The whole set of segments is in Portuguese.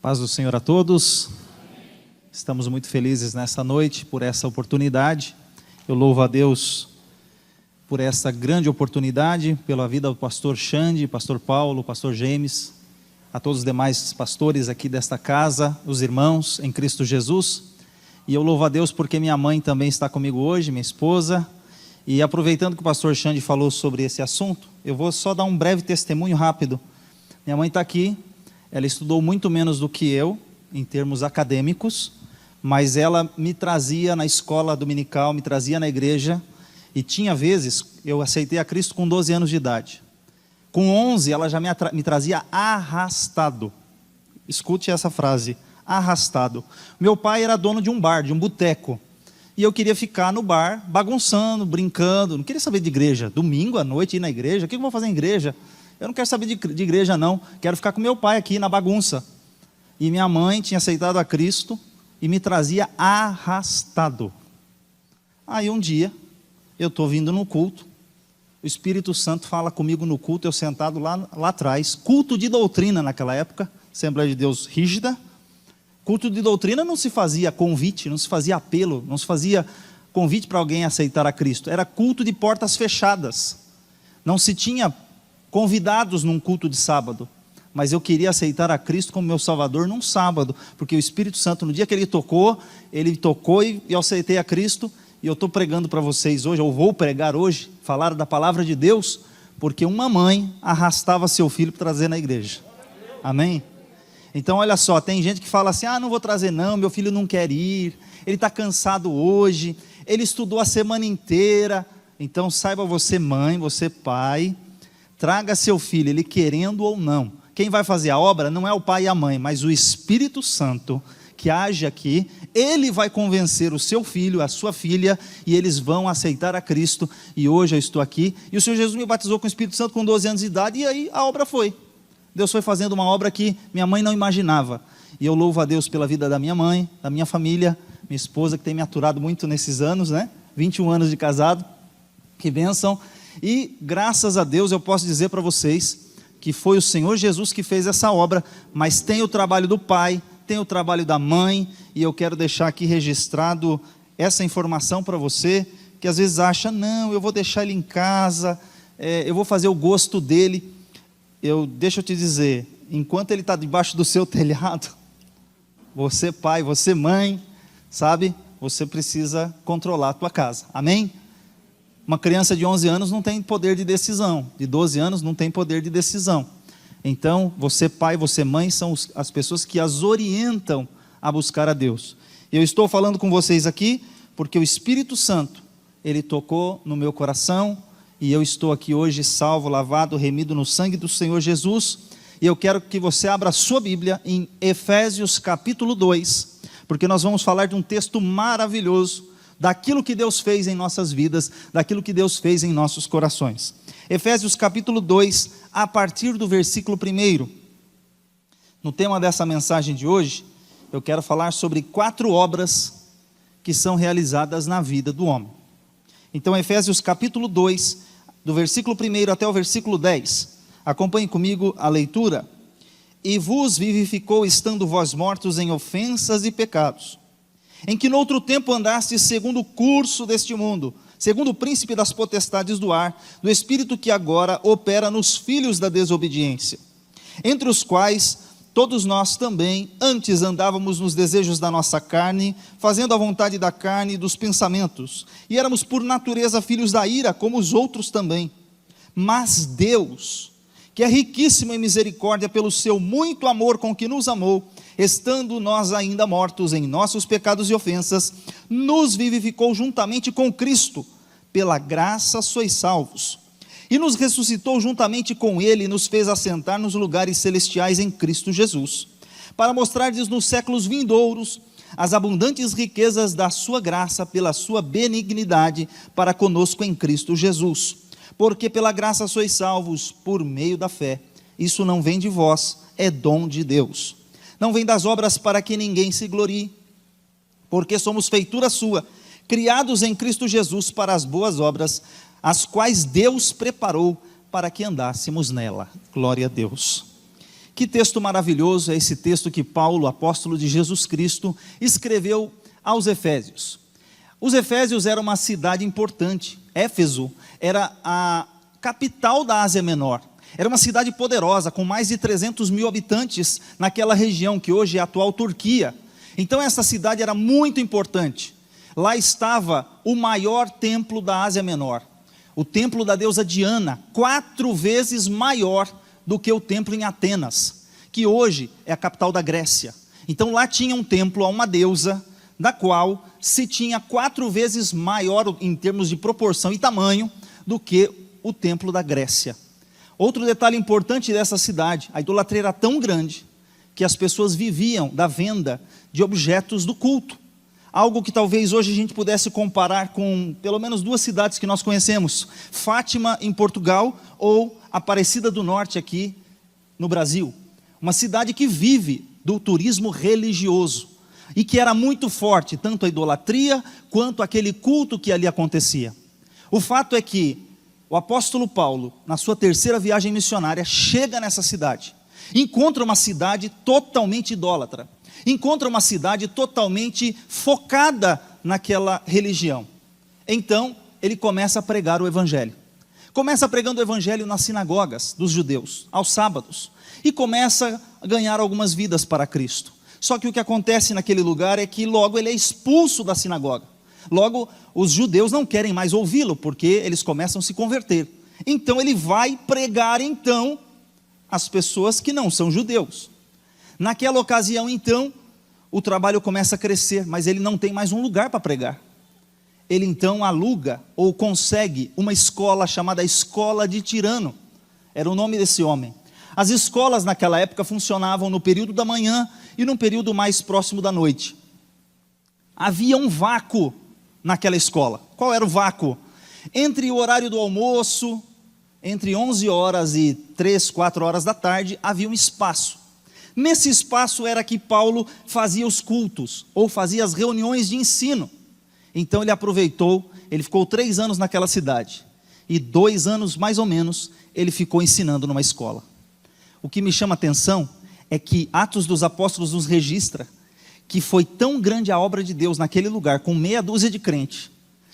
Paz do Senhor a todos. Estamos muito felizes nessa noite por essa oportunidade. Eu louvo a Deus por essa grande oportunidade, pela vida do pastor Xande, pastor Paulo, pastor James, a todos os demais pastores aqui desta casa, os irmãos em Cristo Jesus. E eu louvo a Deus porque minha mãe também está comigo hoje, minha esposa. E aproveitando que o pastor Xande falou sobre esse assunto, eu vou só dar um breve testemunho rápido. Minha mãe está aqui. Ela estudou muito menos do que eu, em termos acadêmicos, mas ela me trazia na escola dominical, me trazia na igreja, e tinha vezes, eu aceitei a Cristo com 12 anos de idade. Com 11, ela já me trazia arrastado. Escute essa frase, arrastado. Meu pai era dono de um bar, de um boteco, e eu queria ficar no bar, bagunçando, brincando, não queria saber de igreja. Domingo à noite ir na igreja, o que eu vou fazer em igreja? Eu não quero saber de igreja não, quero ficar com meu pai aqui na bagunça. E minha mãe tinha aceitado a Cristo e me trazia arrastado. Aí um dia, eu estou vindo no culto, o Espírito Santo fala comigo no culto, eu sentado lá atrás, culto de doutrina naquela época, Assembleia de Deus rígida. Culto de doutrina não se fazia convite, não se fazia apelo, não se fazia convite para alguém aceitar a Cristo, era culto de portas fechadas, não se tinha convidados num culto de sábado, mas eu queria aceitar a Cristo como meu Salvador num sábado, porque o Espírito Santo, no dia que Ele tocou e eu aceitei a Cristo, e eu estou pregando para vocês hoje, eu vou pregar hoje, falar da palavra de Deus, porque uma mãe arrastava seu filho para trazer na igreja, amém? Então olha só, tem gente que fala assim, não vou trazer não, meu filho não quer ir, ele está cansado hoje, ele estudou a semana inteira. Então saiba você mãe, você pai, traga seu filho, ele querendo ou não. Quem vai fazer a obra não é o pai e a mãe, mas o Espírito Santo que age aqui. Ele vai convencer o seu filho, a sua filha, e eles vão aceitar a Cristo. E hoje eu estou aqui, e o Senhor Jesus me batizou com o Espírito Santo com 12 anos de idade, e aí a obra foi. Deus foi fazendo uma obra que minha mãe não imaginava. E eu louvo a Deus pela vida da minha mãe, da minha família, minha esposa que tem me aturado muito nesses anos, 21 anos de casado, que bênção. E graças a Deus eu posso dizer para vocês que foi o Senhor Jesus que fez essa obra, mas tem o trabalho do pai, tem o trabalho da mãe, e eu quero deixar aqui registrado essa informação para você, que às vezes acha, não, eu vou deixar ele em casa, eu vou fazer o gosto dele. Deixa eu te dizer, enquanto ele está debaixo do seu telhado, você pai, você mãe, sabe, você precisa controlar a tua casa, amém? Uma criança de 11 anos não tem poder de decisão, de 12 anos não tem poder de decisão. Então, você pai, você mãe, são as pessoas que as orientam a buscar a Deus. Eu estou falando com vocês aqui, porque o Espírito Santo, Ele tocou no meu coração, e eu estou aqui hoje salvo, lavado, remido no sangue do Senhor Jesus, e eu quero que você abra a sua Bíblia em Efésios capítulo 2, porque nós vamos falar de um texto maravilhoso, daquilo que Deus fez em nossas vidas, daquilo que Deus fez em nossos corações. Efésios capítulo 2, a partir do versículo 1. No tema dessa mensagem de hoje, eu quero falar sobre 4 obras que são realizadas na vida do homem. Então, Efésios capítulo 2, do versículo 1 até o versículo 10. Acompanhe comigo a leitura. E vos vivificou, estando vós mortos em ofensas e pecados, em que noutro tempo andastes segundo o curso deste mundo, segundo o príncipe das potestades do ar, do espírito que agora opera nos filhos da desobediência, entre os quais todos nós também antes andávamos nos desejos da nossa carne, fazendo a vontade da carne e dos pensamentos, e éramos por natureza filhos da ira, como os outros também. Mas Deus, que é riquíssimo em misericórdia pelo seu muito amor com que nos amou, estando nós ainda mortos em nossos pecados e ofensas, nos vivificou juntamente com Cristo, pela graça sois salvos, e nos ressuscitou juntamente com Ele, e nos fez assentar nos lugares celestiais em Cristo Jesus, para mostrar-lhes nos séculos vindouros as abundantes riquezas da sua graça, pela sua benignidade para conosco em Cristo Jesus, porque pela graça sois salvos por meio da fé. Isso não vem de vós, é dom de Deus. Não vem das obras para que ninguém se glorie, porque somos feitura sua, criados em Cristo Jesus para as boas obras, as quais Deus preparou para que andássemos nela. Glória a Deus. Que texto maravilhoso é esse texto que Paulo, apóstolo de Jesus Cristo, escreveu aos Efésios. Os Efésios eram uma cidade importante. Éfeso era a capital da Ásia Menor. Era uma cidade poderosa, com mais de 300 mil habitantes naquela região, que hoje é a atual Turquia. Então essa cidade era muito importante. Lá estava o maior templo da Ásia Menor. O templo da deusa Diana, 4 vezes maior do que o templo em Atenas, que hoje é a capital da Grécia. Então lá tinha um templo a uma deusa, da qual se tinha 4 vezes maior em termos de proporção e tamanho do que o templo da Grécia. Outro detalhe importante dessa cidade, a idolatria era tão grande que as pessoas viviam da venda de objetos do culto. Algo que talvez hoje a gente pudesse comparar com pelo menos 2 cidades que nós conhecemos, Fátima em Portugal ou Aparecida do Norte aqui no Brasil. Uma cidade que vive do turismo religioso e que era muito forte, tanto a idolatria quanto aquele culto que ali acontecia. O fato é que o apóstolo Paulo, na sua 3ª viagem missionária, chega nessa cidade, encontra uma cidade totalmente idólatra, encontra uma cidade totalmente focada naquela religião. Então, ele começa a pregar o evangelho. Começa pregando o evangelho nas sinagogas dos judeus, aos sábados, e começa a ganhar algumas vidas para Cristo. Só que o que acontece naquele lugar é que logo ele é expulso da sinagoga. Logo, os judeus não querem mais ouvi-lo, porque eles começam a se converter. Então ele vai pregar então as pessoas que não são judeus. Naquela ocasião então, o trabalho começa a crescer, mas ele não tem mais um lugar para pregar. Ele então aluga ou consegue uma escola chamada Escola de Tirano. Era o nome desse homem. As escolas naquela época funcionavam no período da manhã e no período mais próximo da noite. Havia um vácuo naquela escola. Qual era o vácuo? Entre o horário do almoço, entre 11 horas e 3, 4 horas da tarde, havia um espaço. Nesse espaço era que Paulo fazia os cultos, ou fazia as reuniões de ensino. Então ele aproveitou, ele ficou 3 anos naquela cidade, e 2 anos mais ou menos, ele ficou ensinando numa escola. O que me chama a atenção é que Atos dos Apóstolos nos registra que foi tão grande a obra de Deus naquele lugar, com meia dúzia de crentes,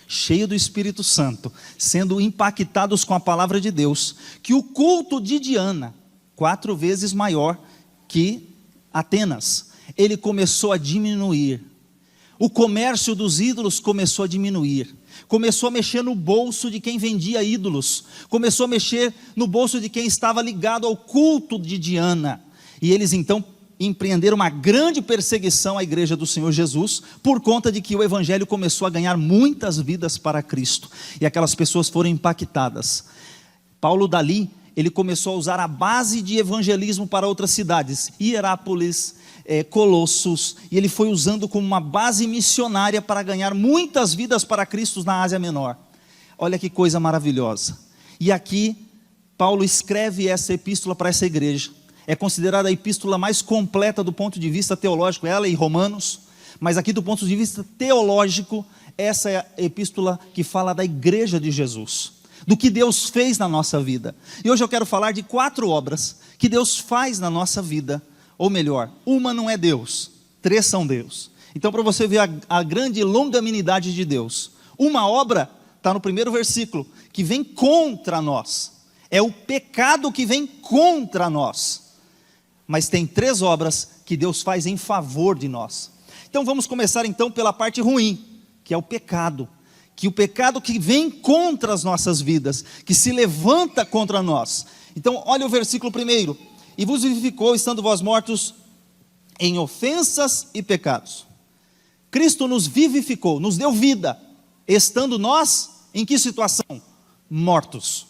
cheio do Espírito Santo, sendo impactados com a palavra de Deus, que o culto de Diana, 4 vezes maior que Atenas, ele começou a diminuir. O comércio dos ídolos começou a diminuir. Começou a mexer no bolso de quem vendia ídolos. Começou a mexer no bolso de quem estava ligado ao culto de Diana. E eles então empreenderam uma grande perseguição à igreja do Senhor Jesus, por conta de que o evangelho começou a ganhar muitas vidas para Cristo. E aquelas pessoas foram impactadas. Paulo dali, ele começou a usar a base de evangelismo para outras cidades. Hierápolis, Colossos, e ele foi usando como uma base missionária para ganhar muitas vidas para Cristo na Ásia Menor. Olha que coisa maravilhosa. E aqui, Paulo escreve essa epístola para essa igreja. É considerada a epístola mais completa do ponto de vista teológico, ela e Romanos, mas aqui do ponto de vista teológico, essa é a epístola que fala da igreja de Jesus, do que Deus fez na nossa vida. E hoje eu quero falar de 4 obras que Deus faz na nossa vida, ou melhor, uma não é Deus, 3 são Deus. Então, para você ver a grande longanimidade de Deus, uma obra está no primeiro versículo, que vem contra nós, é o pecado que vem contra nós. Mas tem 3 obras que Deus faz em favor de nós. Então vamos começar então pela parte ruim, que é o pecado. Que o pecado que vem contra as nossas vidas, que se levanta contra nós. Então olha o versículo 1. E vos vivificou, estando vós mortos em ofensas e pecados. Cristo nos vivificou, nos deu vida, estando nós em que situação? Mortos.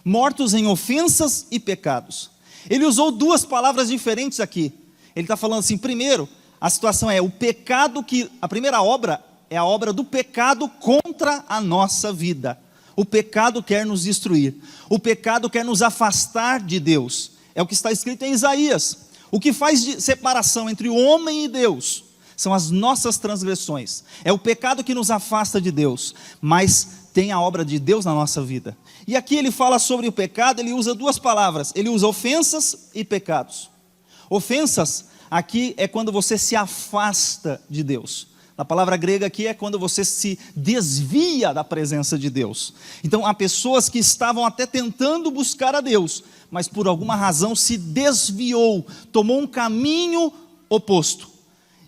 Mortos em ofensas e pecados. Ele usou 2 palavras diferentes aqui. Ele está falando assim, primeiro, a situação é o pecado que, a primeira obra é a obra do pecado contra a nossa vida. O pecado quer nos destruir. O pecado quer nos afastar de Deus. É o que está escrito em Isaías. O que faz separação entre o homem e Deus são as nossas transgressões. É o pecado que nos afasta de Deus, mas tem a obra de Deus na nossa vida. E aqui ele fala sobre o pecado, ele usa 2 palavras, ele usa ofensas e pecados. Ofensas, aqui é quando você se afasta de Deus. A palavra grega aqui é quando você se desvia da presença de Deus. Então há pessoas que estavam até tentando buscar a Deus, mas por alguma razão se desviou, tomou um caminho oposto.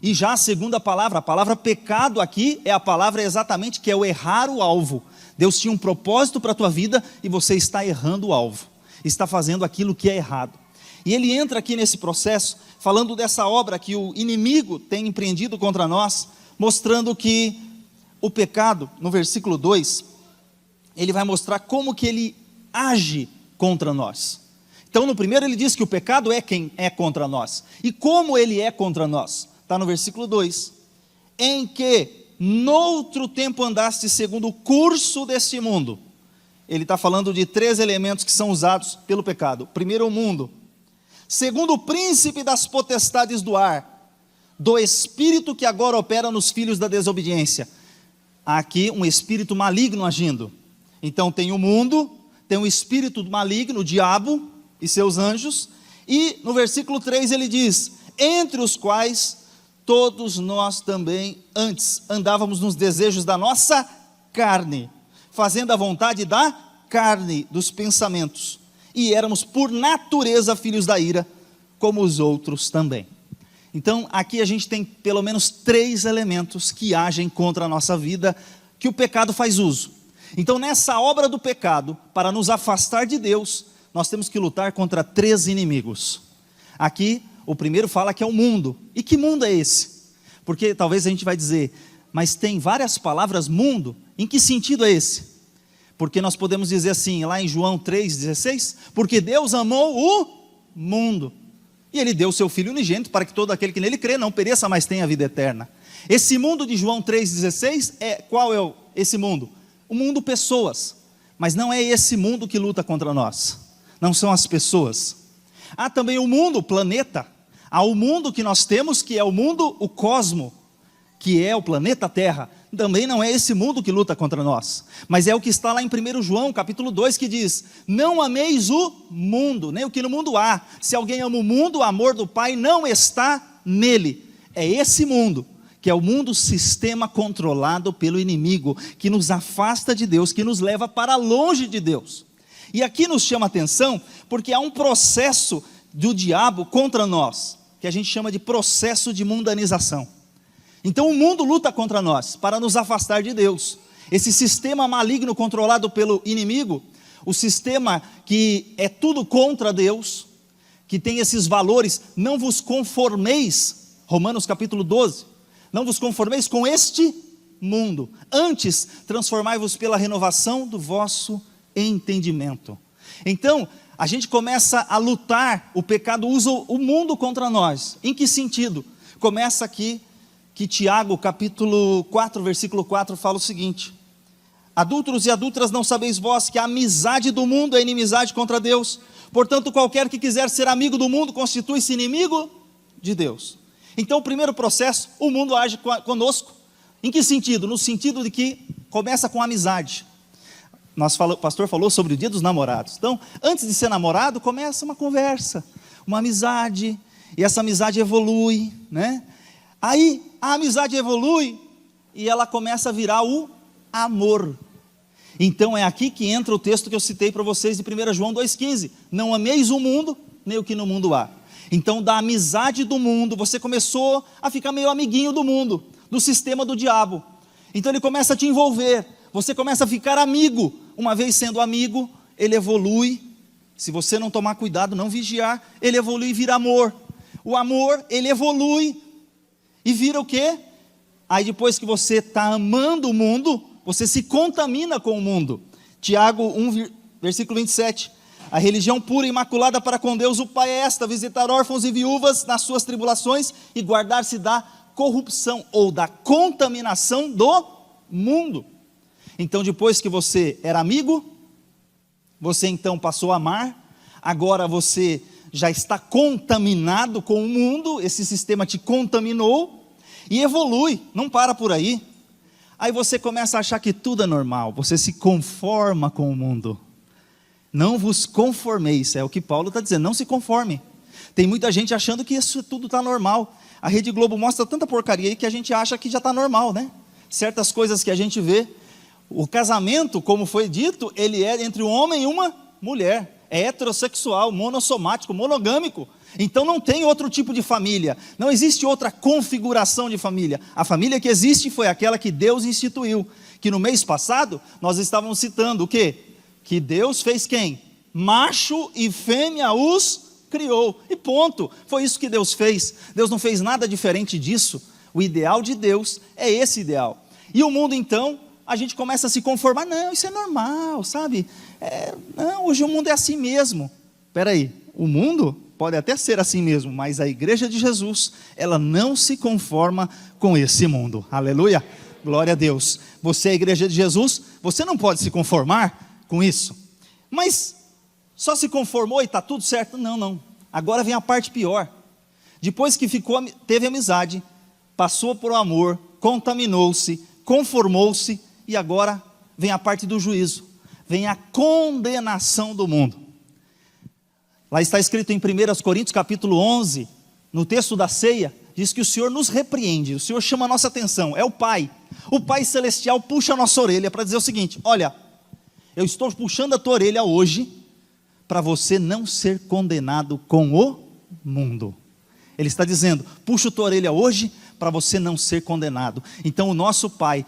E já a segunda palavra, a palavra pecado aqui é a palavra exatamente que é o errar o alvo. Deus tinha um propósito para a tua vida e você está errando o alvo, está fazendo aquilo que é errado. E ele entra aqui nesse processo, falando dessa obra que o inimigo tem empreendido contra nós, mostrando que o pecado, no versículo 2, ele vai mostrar como que ele age contra nós. Então no primeiro ele diz que o pecado é quem é contra nós. E como ele é contra nós? Está no versículo 2. Em que noutro tempo andaste segundo o curso deste mundo. Ele está falando de 3 elementos que são usados pelo pecado. Primeiro, o mundo. Segundo, o príncipe das potestades do ar, do espírito que agora opera nos filhos da desobediência. Há aqui um espírito maligno agindo. Então tem o mundo, tem o espírito maligno, o diabo e seus anjos. E no versículo 3 ele diz, entre os quais todos nós também antes andávamos nos desejos da nossa carne, fazendo a vontade da carne, dos pensamentos, e éramos por natureza filhos da ira, como os outros também. Então aqui a gente tem pelo menos 3 elementos que agem contra a nossa vida, que o pecado faz uso. Então nessa obra do pecado, para nos afastar de Deus, nós temos que lutar contra 3 inimigos. Aqui o primeiro fala que é o mundo. E que mundo é esse? Porque talvez a gente vai dizer, mas tem várias palavras mundo, em que sentido é esse? Porque nós podemos dizer assim, lá em João 3,16, porque Deus amou o mundo, e Ele deu o seu Filho unigênito, para que todo aquele que nele crê, não pereça, mas tenha vida eterna. Esse mundo de João 3,16, qual é esse mundo? O mundo pessoas, mas não é esse mundo que luta contra nós, não são as pessoas. Há também o mundo, o planeta. Há o mundo que nós temos, que é o mundo, o cosmo, que é o planeta Terra. Também não é esse mundo que luta contra nós, mas é o que está lá em 1 João, capítulo 2, que diz, não ameis o mundo, nem o que no mundo há. Se alguém ama o mundo, o amor do Pai não está nele. É esse mundo, que é o mundo sistema controlado pelo inimigo, que nos afasta de Deus, que nos leva para longe de Deus. E aqui nos chama a atenção, porque há um processo do diabo contra nós, que a gente chama de processo de mundanização. Então o mundo luta contra nós, para nos afastar de Deus. Esse sistema maligno controlado pelo inimigo, o sistema que é tudo contra Deus, que tem esses valores, não vos conformeis, Romanos capítulo 12, não vos conformeis com este mundo, antes transformai-vos pela renovação do vosso entendimento. Então a gente começa a lutar, o pecado usa o mundo contra nós. Em que sentido? Começa aqui, que Tiago capítulo 4, versículo 4 fala o seguinte, adúlteros e adúlteras, não sabeis vós que a amizade do mundo é inimizade contra Deus? Portanto, qualquer que quiser ser amigo do mundo, constitui-se inimigo de Deus. Então o primeiro processo, o mundo age conosco. Em que sentido? No sentido de que começa com amizade. O pastor falou sobre o dia dos namorados. Então, antes de ser namorado, começa uma conversa, uma amizade, e essa amizade evolui, né? Aí, a amizade evolui, e ela começa a virar o amor. Então, é aqui que entra o texto que eu citei para vocês de 1 João 2,15. Não ameis o mundo, nem o que no mundo há. Então, da amizade do mundo, você começou a ficar meio amiguinho do mundo, do sistema do diabo. Então, ele começa a te envolver, você começa a ficar amigo. Uma vez sendo amigo, ele evolui, se você não tomar cuidado, não vigiar, ele evolui e vira amor. O amor, ele evolui e vira o quê? Aí depois que você está amando o mundo, você se contamina com o mundo. Tiago 1, versículo 27, a religião pura e imaculada para com Deus o Pai é esta, visitar órfãos e viúvas nas suas tribulações e guardar-se da corrupção ou da contaminação do mundo. Então depois que você era amigo, você então passou a amar, agora você já está contaminado com o mundo, esse sistema te contaminou e evolui, não para por aí. Aí você começa a achar que tudo é normal, você se conforma com o mundo. Não vos conformeis, é o que Paulo está dizendo, não se conforme. Tem muita gente achando que isso tudo está normal. A Rede Globo mostra tanta porcaria aí que a gente acha que já está normal, né? Certas coisas que a gente vê. O casamento, como foi dito, ele é entre um homem e uma mulher. É heterossexual, monossomático, monogâmico. Então não tem outro tipo de família. Não existe outra configuração de família. A família que existe foi aquela que Deus instituiu. Que no mês passado, nós estávamos citando o quê? Que Deus fez quem? Macho e fêmea os criou. E ponto. Foi isso que Deus fez. Deus não fez nada diferente disso. O ideal de Deus é esse ideal. E o mundo então, a gente começa a se conformar. Não, isso é normal, sabe? Não, hoje o mundo é assim mesmo. Espera aí, o mundo pode até ser assim mesmo, mas a igreja de Jesus, ela não se conforma com esse mundo. Aleluia, glória a Deus. Você é a igreja de Jesus, você não pode se conformar com isso. Mas só se conformou e está tudo certo? Não, não. Agora vem a parte pior. Depois que teve amizade, passou por amor, contaminou-se, conformou-se, e agora vem a parte do juízo. Vem a condenação do mundo. Lá está escrito em 1 Coríntios capítulo 11, no texto da ceia, diz que o Senhor nos repreende, o Senhor chama a nossa atenção, é o Pai Celestial puxa a nossa orelha para dizer o seguinte: olha, eu estou puxando a tua orelha hoje, para você não ser condenado com o mundo. Ele está dizendo, puxa a tua orelha hoje, para você não ser condenado. Então o nosso Pai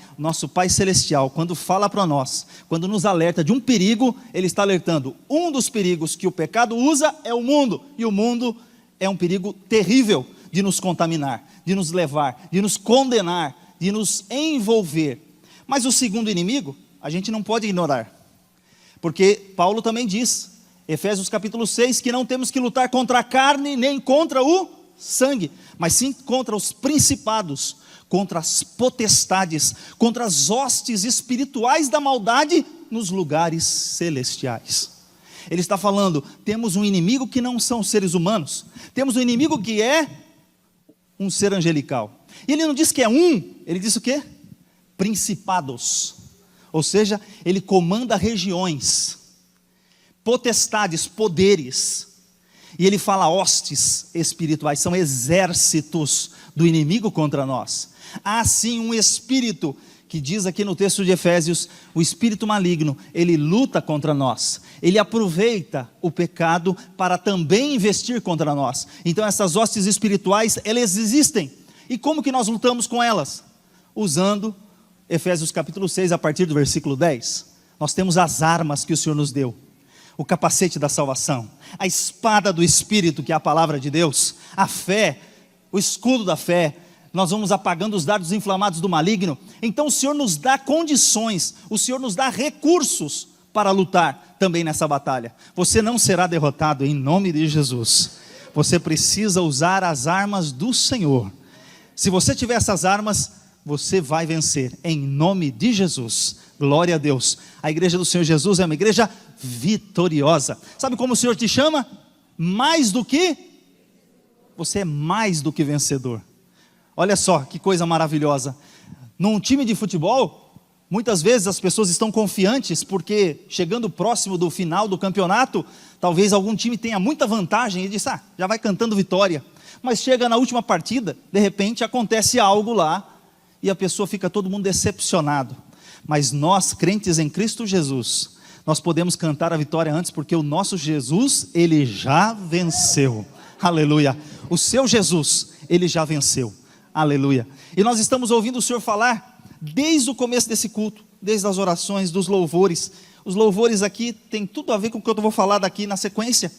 Celestial, quando fala para nós, quando nos alerta de um perigo, Ele está alertando. Um dos perigos que o pecado usa é o mundo, e o mundo é um perigo terrível de nos contaminar, de nos levar, de nos condenar, de nos envolver. Mas o segundo inimigo, a gente não pode ignorar, porque Paulo também diz, Efésios capítulo 6, que não temos que lutar contra a carne, nem contra o sangue, mas sim contra os principados, contra as potestades, contra as hostes espirituais da maldade nos lugares celestiais. Ele está falando, temos um inimigo que não são seres humanos, temos um inimigo que é um ser angelical, e ele não diz que é um, ele diz o quê? Principados, ou seja, ele comanda regiões, potestades, poderes. E ele fala hostes espirituais, são exércitos do inimigo contra nós. Há sim um espírito, que diz aqui no texto de Efésios, o espírito maligno, ele luta contra nós. Ele aproveita o pecado para também investir contra nós. Então essas hostes espirituais, elas existem. E como que nós lutamos com elas? Usando Efésios capítulo 6, a partir do versículo 10. Nós temos as armas que o Senhor nos deu. O capacete da salvação, a espada do Espírito, que é a palavra de Deus, a fé, o escudo da fé. Nós vamos apagando os dardos inflamados do maligno. Então o Senhor nos dá condições, o Senhor nos dá recursos para lutar também nessa batalha. Você não será derrotado em nome de Jesus. Você precisa usar as armas do Senhor. Se você tiver essas armas, você vai vencer em nome de Jesus. Glória a Deus. A igreja do Senhor Jesus é uma igreja vitoriosa. Sabe como o Senhor te chama? Mais do que? Você é mais do que vencedor. Olha só que coisa maravilhosa. Num time de futebol, muitas vezes as pessoas estão confiantes porque chegando próximo do final do campeonato, talvez algum time tenha muita vantagem e diz, já vai cantando vitória. Mas chega na última partida, de repente acontece algo lá e a pessoa fica todo mundo decepcionado. Mas nós, crentes em Cristo Jesus, nós podemos cantar a vitória antes, porque o nosso Jesus, Ele já venceu, aleluia, o seu Jesus, Ele já venceu, aleluia, e nós estamos ouvindo o Senhor falar, desde o começo desse culto, desde as orações, dos louvores, os louvores aqui, tem tudo a ver com o que eu vou falar daqui na sequência.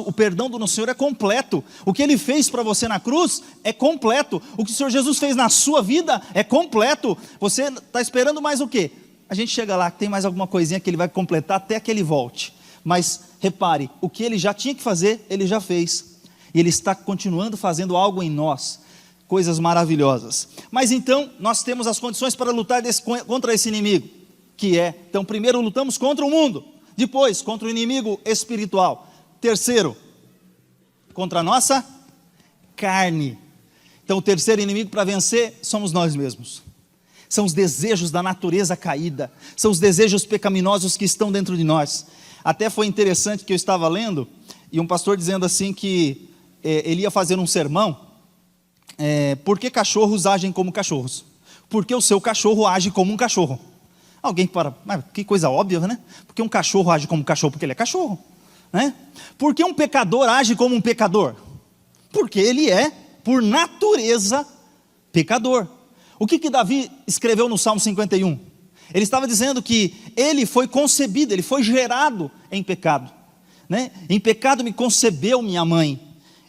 O perdão do nosso Senhor é completo. O que Ele fez para você na cruz é completo. O que o Senhor Jesus fez na sua vida é completo. Você está esperando mais o quê? A gente chega lá, tem mais alguma coisinha que Ele vai completar até que Ele volte. Mas repare, o que Ele já tinha que fazer, Ele já fez. E Ele está continuando fazendo algo em nós. Coisas maravilhosas. Mas então, nós temos as condições para lutar contra esse inimigo. Que é, então primeiro lutamos contra o mundo. Depois, contra o inimigo espiritual. Terceiro, contra a nossa carne. Então o terceiro inimigo para vencer somos nós mesmos. São os desejos da natureza caída, são os desejos pecaminosos que estão dentro de nós. Até foi interessante que eu estava lendo, e um pastor dizendo assim que ele ia fazer um sermão, por que cachorros agem como cachorros? Porque o seu cachorro age como um cachorro. Alguém mas que coisa óbvia, né? Porque um cachorro age como um cachorro? Porque ele é cachorro, né? Por que um pecador age como um pecador? Porque ele é, por natureza, pecador. O que Davi escreveu no Salmo 51? Ele estava dizendo que ele foi concebido, ele foi gerado em pecado, né? Em pecado me concebeu minha mãe.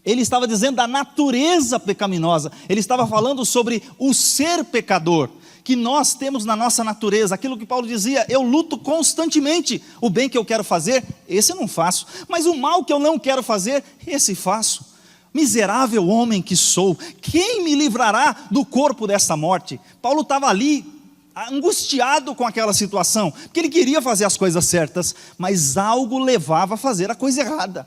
Ele estava dizendo da natureza pecaminosa, ele estava falando sobre o ser pecador, que nós temos na nossa natureza, aquilo que Paulo dizia, eu luto constantemente, o bem que eu quero fazer, esse eu não faço, mas o mal que eu não quero fazer, esse faço. Miserável homem que sou, quem me livrará do corpo dessa morte? Paulo estava ali, angustiado com aquela situação, porque ele queria fazer as coisas certas, mas algo levava a fazer a coisa errada.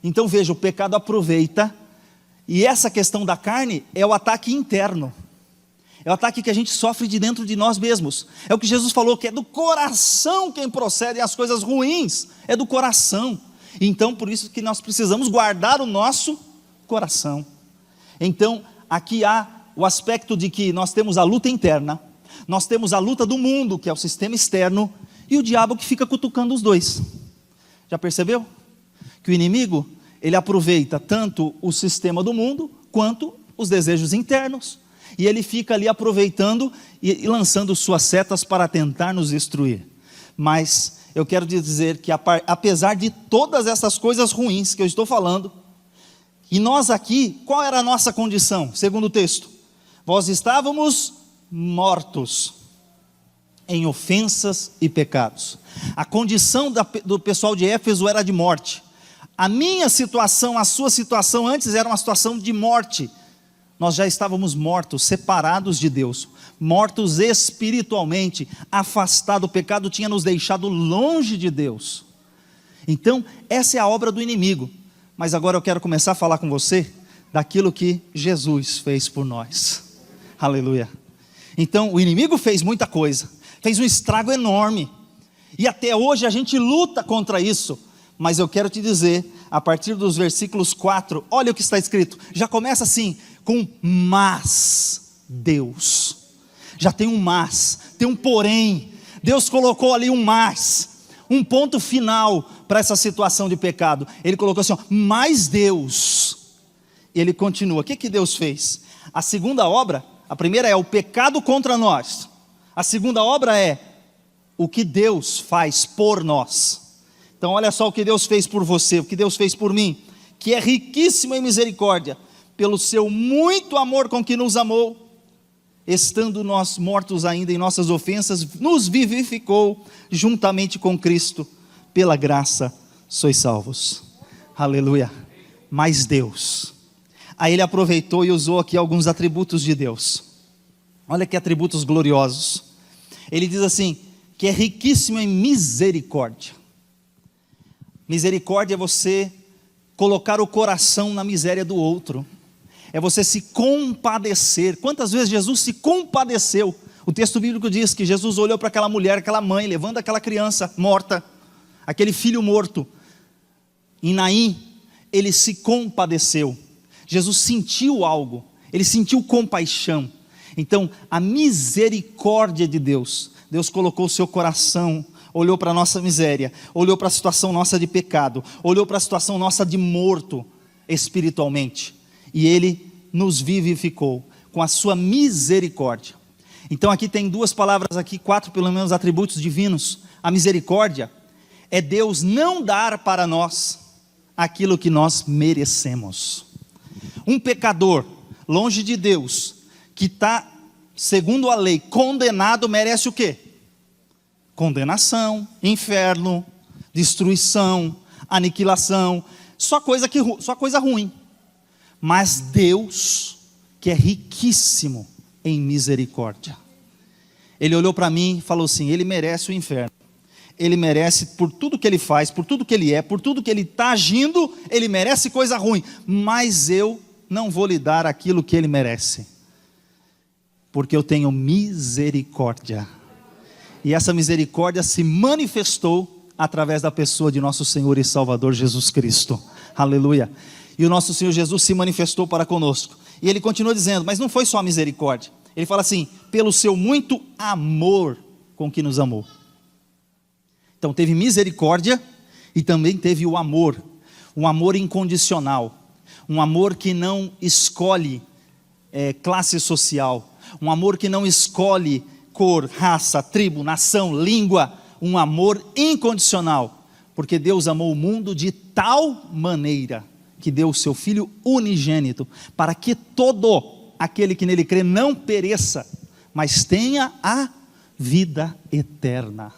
Então veja, o pecado aproveita, e essa questão da carne é o ataque interno, é o ataque que a gente sofre de dentro de nós mesmos. É o que Jesus falou, que é do coração quem procedem as coisas ruins, é do coração. Então por isso que nós precisamos guardar o nosso coração. Então aqui há o aspecto de que nós temos a luta interna, nós temos a luta do mundo, que é o sistema externo, e o diabo que fica cutucando os dois. Já percebeu? Que o inimigo, ele aproveita tanto o sistema do mundo, quanto os desejos internos, e ele fica ali aproveitando e lançando suas setas para tentar nos destruir. Mas eu quero dizer que apesar de todas essas coisas ruins que eu estou falando, e nós aqui, qual era a nossa condição? Segundo o texto, vós estávamos mortos em ofensas e pecados. A condição do pessoal de Éfeso era de morte. A minha situação, a sua situação antes era uma situação de morte. Nós já estávamos mortos, separados de Deus, mortos espiritualmente, afastados. O pecado tinha nos deixado longe de Deus. Então essa é a obra do inimigo. Mas agora eu quero começar a falar com você daquilo que Jesus fez por nós. Aleluia. Então o inimigo fez muita coisa, fez um estrago enorme, e até hoje a gente luta contra isso. Mas eu quero te dizer, a partir dos versículos 4, olha o que está escrito, já começa assim, com mas Deus, já tem um mas, tem um porém, Deus colocou ali um mas, um ponto final para essa situação de pecado. Ele colocou assim, mas Deus, e ele continua, o que Deus fez? A segunda obra, a primeira é o pecado contra nós, a segunda obra é o que Deus faz por nós. Então olha só o que Deus fez por você, o que Deus fez por mim, que é riquíssimo em misericórdia, pelo seu muito amor com que nos amou, estando nós mortos ainda em nossas ofensas, nos vivificou juntamente com Cristo, pela graça sois salvos. Aleluia. Mas Deus, aí ele aproveitou e usou aqui alguns atributos de Deus. Olha que atributos gloriosos. Ele diz assim, que é riquíssimo em misericórdia. Misericórdia é você colocar o coração na miséria do outro, é você se compadecer. Quantas vezes Jesus se compadeceu? O texto bíblico diz que Jesus olhou para aquela mulher, aquela mãe, levando aquela criança morta, aquele filho morto, em Naim, ele se compadeceu. Jesus sentiu algo, ele sentiu compaixão. Então a misericórdia de Deus, Deus colocou o seu coração, olhou para a nossa miséria, olhou para a situação nossa de pecado, olhou para a situação nossa de morto espiritualmente, e Ele nos vivificou com a sua misericórdia. Então aqui tem duas palavras, aqui 4 pelo menos atributos divinos. A misericórdia é Deus não dar para nós aquilo que nós merecemos. Um pecador longe de Deus, que está segundo a lei condenado, merece o quê? Condenação, inferno, destruição, aniquilação, só coisa ruim. Mas Deus, que é riquíssimo em misericórdia, Ele olhou para mim e falou assim, Ele merece o inferno, Ele merece por tudo que Ele faz, por tudo que Ele é, por tudo que Ele está agindo, Ele merece coisa ruim, mas eu não vou lhe dar aquilo que Ele merece, porque eu tenho misericórdia. E essa misericórdia se manifestou através da pessoa de nosso Senhor e Salvador Jesus Cristo. Aleluia. E o nosso Senhor Jesus se manifestou para conosco. E ele continua dizendo, mas não foi só a misericórdia. Ele fala assim, pelo seu muito amor com que nos amou. Então teve misericórdia e também teve o amor. Um amor incondicional. Um amor que não escolhe classe social. Um amor que não escolhe cor, raça, tribo, nação, língua. Um amor incondicional. Porque Deus amou o mundo de tal maneira que deu o seu Filho unigênito, para que todo aquele que nele crê não pereça, mas tenha a vida eterna.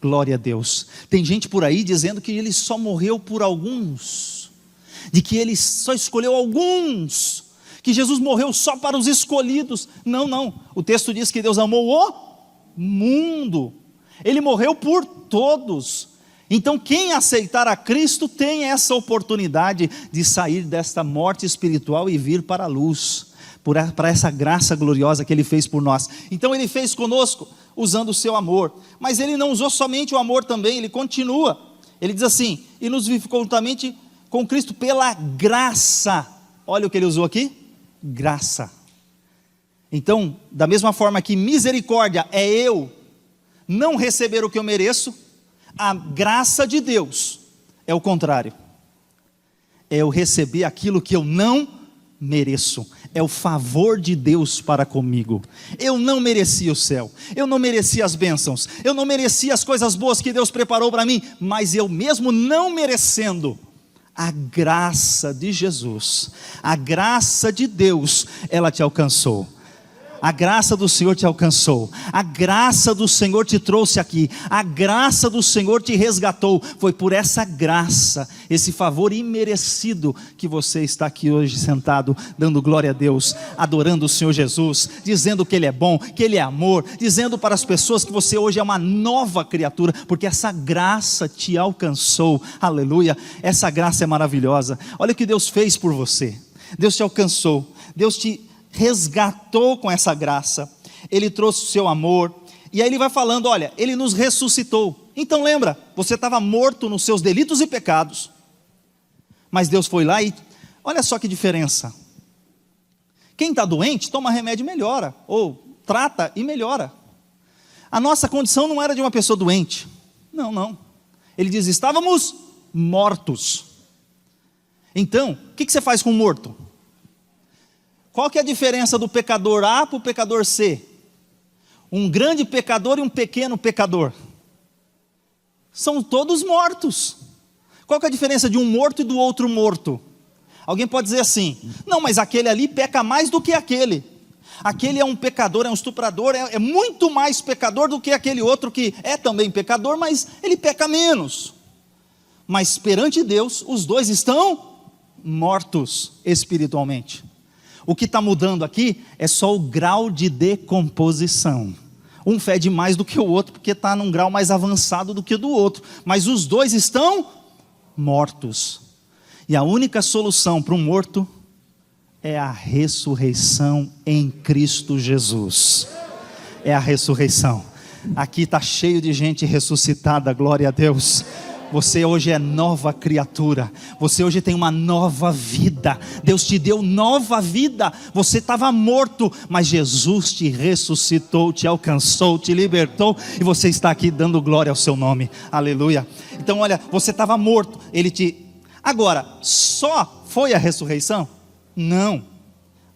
Glória a Deus. Tem gente por aí dizendo que ele só morreu por alguns, de que ele só escolheu alguns, que Jesus morreu só para os escolhidos. Não, não, o texto diz que Deus amou o mundo, ele morreu por todos. Então quem aceitar a Cristo tem essa oportunidade de sair desta morte espiritual e vir para a luz, para essa graça gloriosa que Ele fez por nós. Então Ele fez conosco, usando o seu amor, mas Ele não usou somente o amor também, Ele continua, Ele diz assim, e nos vivificou juntamente com Cristo pela graça. Olha o que Ele usou aqui, graça. Então, da mesma forma que misericórdia é eu não receber o que eu mereço, a graça de Deus é o contrário, é eu receber aquilo que eu não mereço, é o favor de Deus para comigo. Eu não merecia o céu, eu não merecia as bênçãos, eu não merecia as coisas boas que Deus preparou para mim, mas eu mesmo não merecendo, a graça de Jesus, a graça de Deus, ela te alcançou. A graça do Senhor te alcançou, a graça do Senhor te trouxe aqui, a graça do Senhor te resgatou. Foi por essa graça, esse favor imerecido, que você está aqui hoje sentado, dando glória a Deus, adorando o Senhor Jesus, dizendo que Ele é bom, que Ele é amor, dizendo para as pessoas que você hoje é uma nova criatura, porque essa graça te alcançou. Aleluia, essa graça é maravilhosa. Olha o que Deus fez por você. Deus te alcançou, Deus te resgatou com essa graça, Ele trouxe o seu amor, e aí Ele vai falando, olha, Ele nos ressuscitou. Então lembra, você estava morto nos seus delitos e pecados, mas Deus foi lá e, olha só que diferença, quem está doente, toma remédio e melhora, ou trata e melhora. A nossa condição não era de uma pessoa doente, não, Ele diz, estávamos mortos. Então, o que você faz com o morto? Qual que é a diferença do pecador A para o pecador C? Um grande pecador e um pequeno pecador. São todos mortos. Qual que é a diferença de um morto e do outro morto? Alguém pode dizer assim, não, mas aquele ali peca mais do que aquele. Aquele é um pecador, é um estuprador, é muito mais pecador do que aquele outro que é também pecador, mas ele peca menos. Mas perante Deus, os dois estão mortos espiritualmente. O que está mudando aqui é só o grau de decomposição. Um fede mais do que o outro, porque está num grau mais avançado do que o do outro. Mas os dois estão mortos. E a única solução para um morto é a ressurreição em Cristo Jesus. É a ressurreição. Aqui está cheio de gente ressuscitada, glória a Deus. Você hoje é nova criatura, você hoje tem uma nova vida, Deus te deu nova vida, você estava morto, mas Jesus te ressuscitou, te alcançou, te libertou, e você está aqui dando glória ao seu nome, aleluia. Então olha, você estava morto, agora, só foi a ressurreição? Não,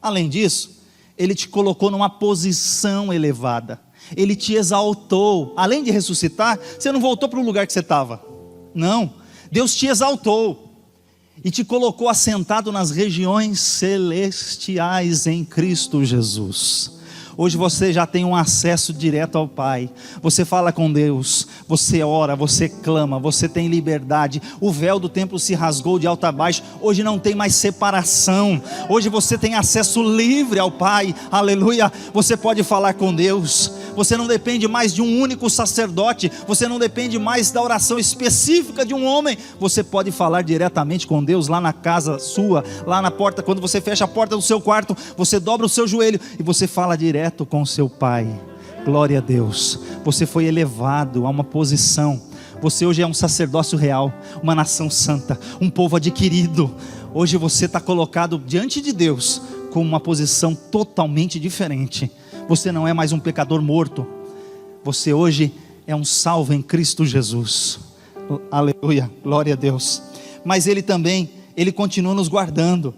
além disso, Ele te colocou numa posição elevada, Ele te exaltou. Além de ressuscitar, você não voltou para o lugar que você estava. Não, Deus te exaltou e te colocou assentado nas regiões celestiais em Cristo Jesus. Hoje você já tem um acesso direto ao Pai. Você fala com Deus, você ora, você clama, você tem liberdade. O véu do templo se rasgou de alto a baixo. Hoje não tem mais separação. Hoje você tem acesso livre ao Pai. Aleluia. Você pode falar com Deus. Você não depende mais de um único sacerdote. Você não depende mais da oração específica de um homem. Você pode falar diretamente com Deus lá na casa sua, lá na porta. Quando você fecha a porta do seu quarto, você dobra o seu joelho e você fala direto com seu Pai. Glória a Deus. Você foi elevado a uma posição. Você hoje é um sacerdócio real, uma nação santa, um povo adquirido. Hoje você está colocado diante de Deus com uma posição totalmente diferente. Você não é mais um pecador morto. Você hoje é um salvo em Cristo Jesus. Aleluia, glória a Deus. Mas Ele também, Ele continua nos guardando.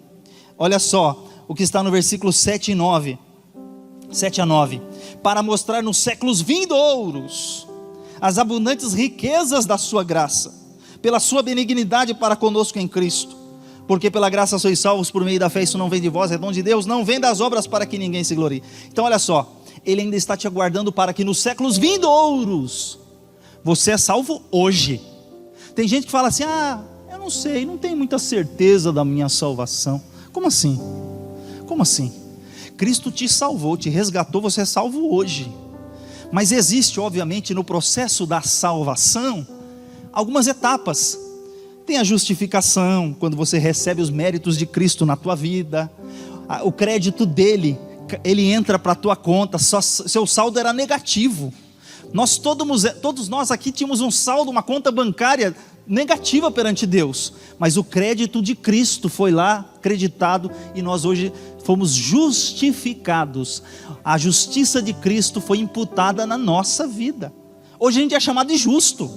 Olha só o que está no versículo 7 a 9. Para mostrar nos séculos vindouros as abundantes riquezas da sua graça, pela sua benignidade para conosco em Cristo. Porque pela graça sois salvos por meio da fé, isso não vem de vós, é dom de Deus, não vem das obras para que ninguém se glorie. Então olha só, Ele ainda está te aguardando para que nos séculos vindouros, você é salvo hoje. Tem gente que fala assim, eu não sei, não tenho muita certeza da minha salvação. Como assim? Como assim? Cristo te salvou, te resgatou, você é salvo hoje. Mas existe, obviamente, no processo da salvação, algumas etapas. Tem a justificação, quando você recebe os méritos de Cristo na tua vida. O crédito dele, ele entra para a tua conta, seu saldo era negativo. Todos nós aqui tínhamos um saldo, uma conta bancária negativa perante Deus. Mas o crédito de Cristo foi lá creditado e nós hoje fomos justificados. A justiça de Cristo foi imputada na nossa vida. Hoje a gente é chamado de justo.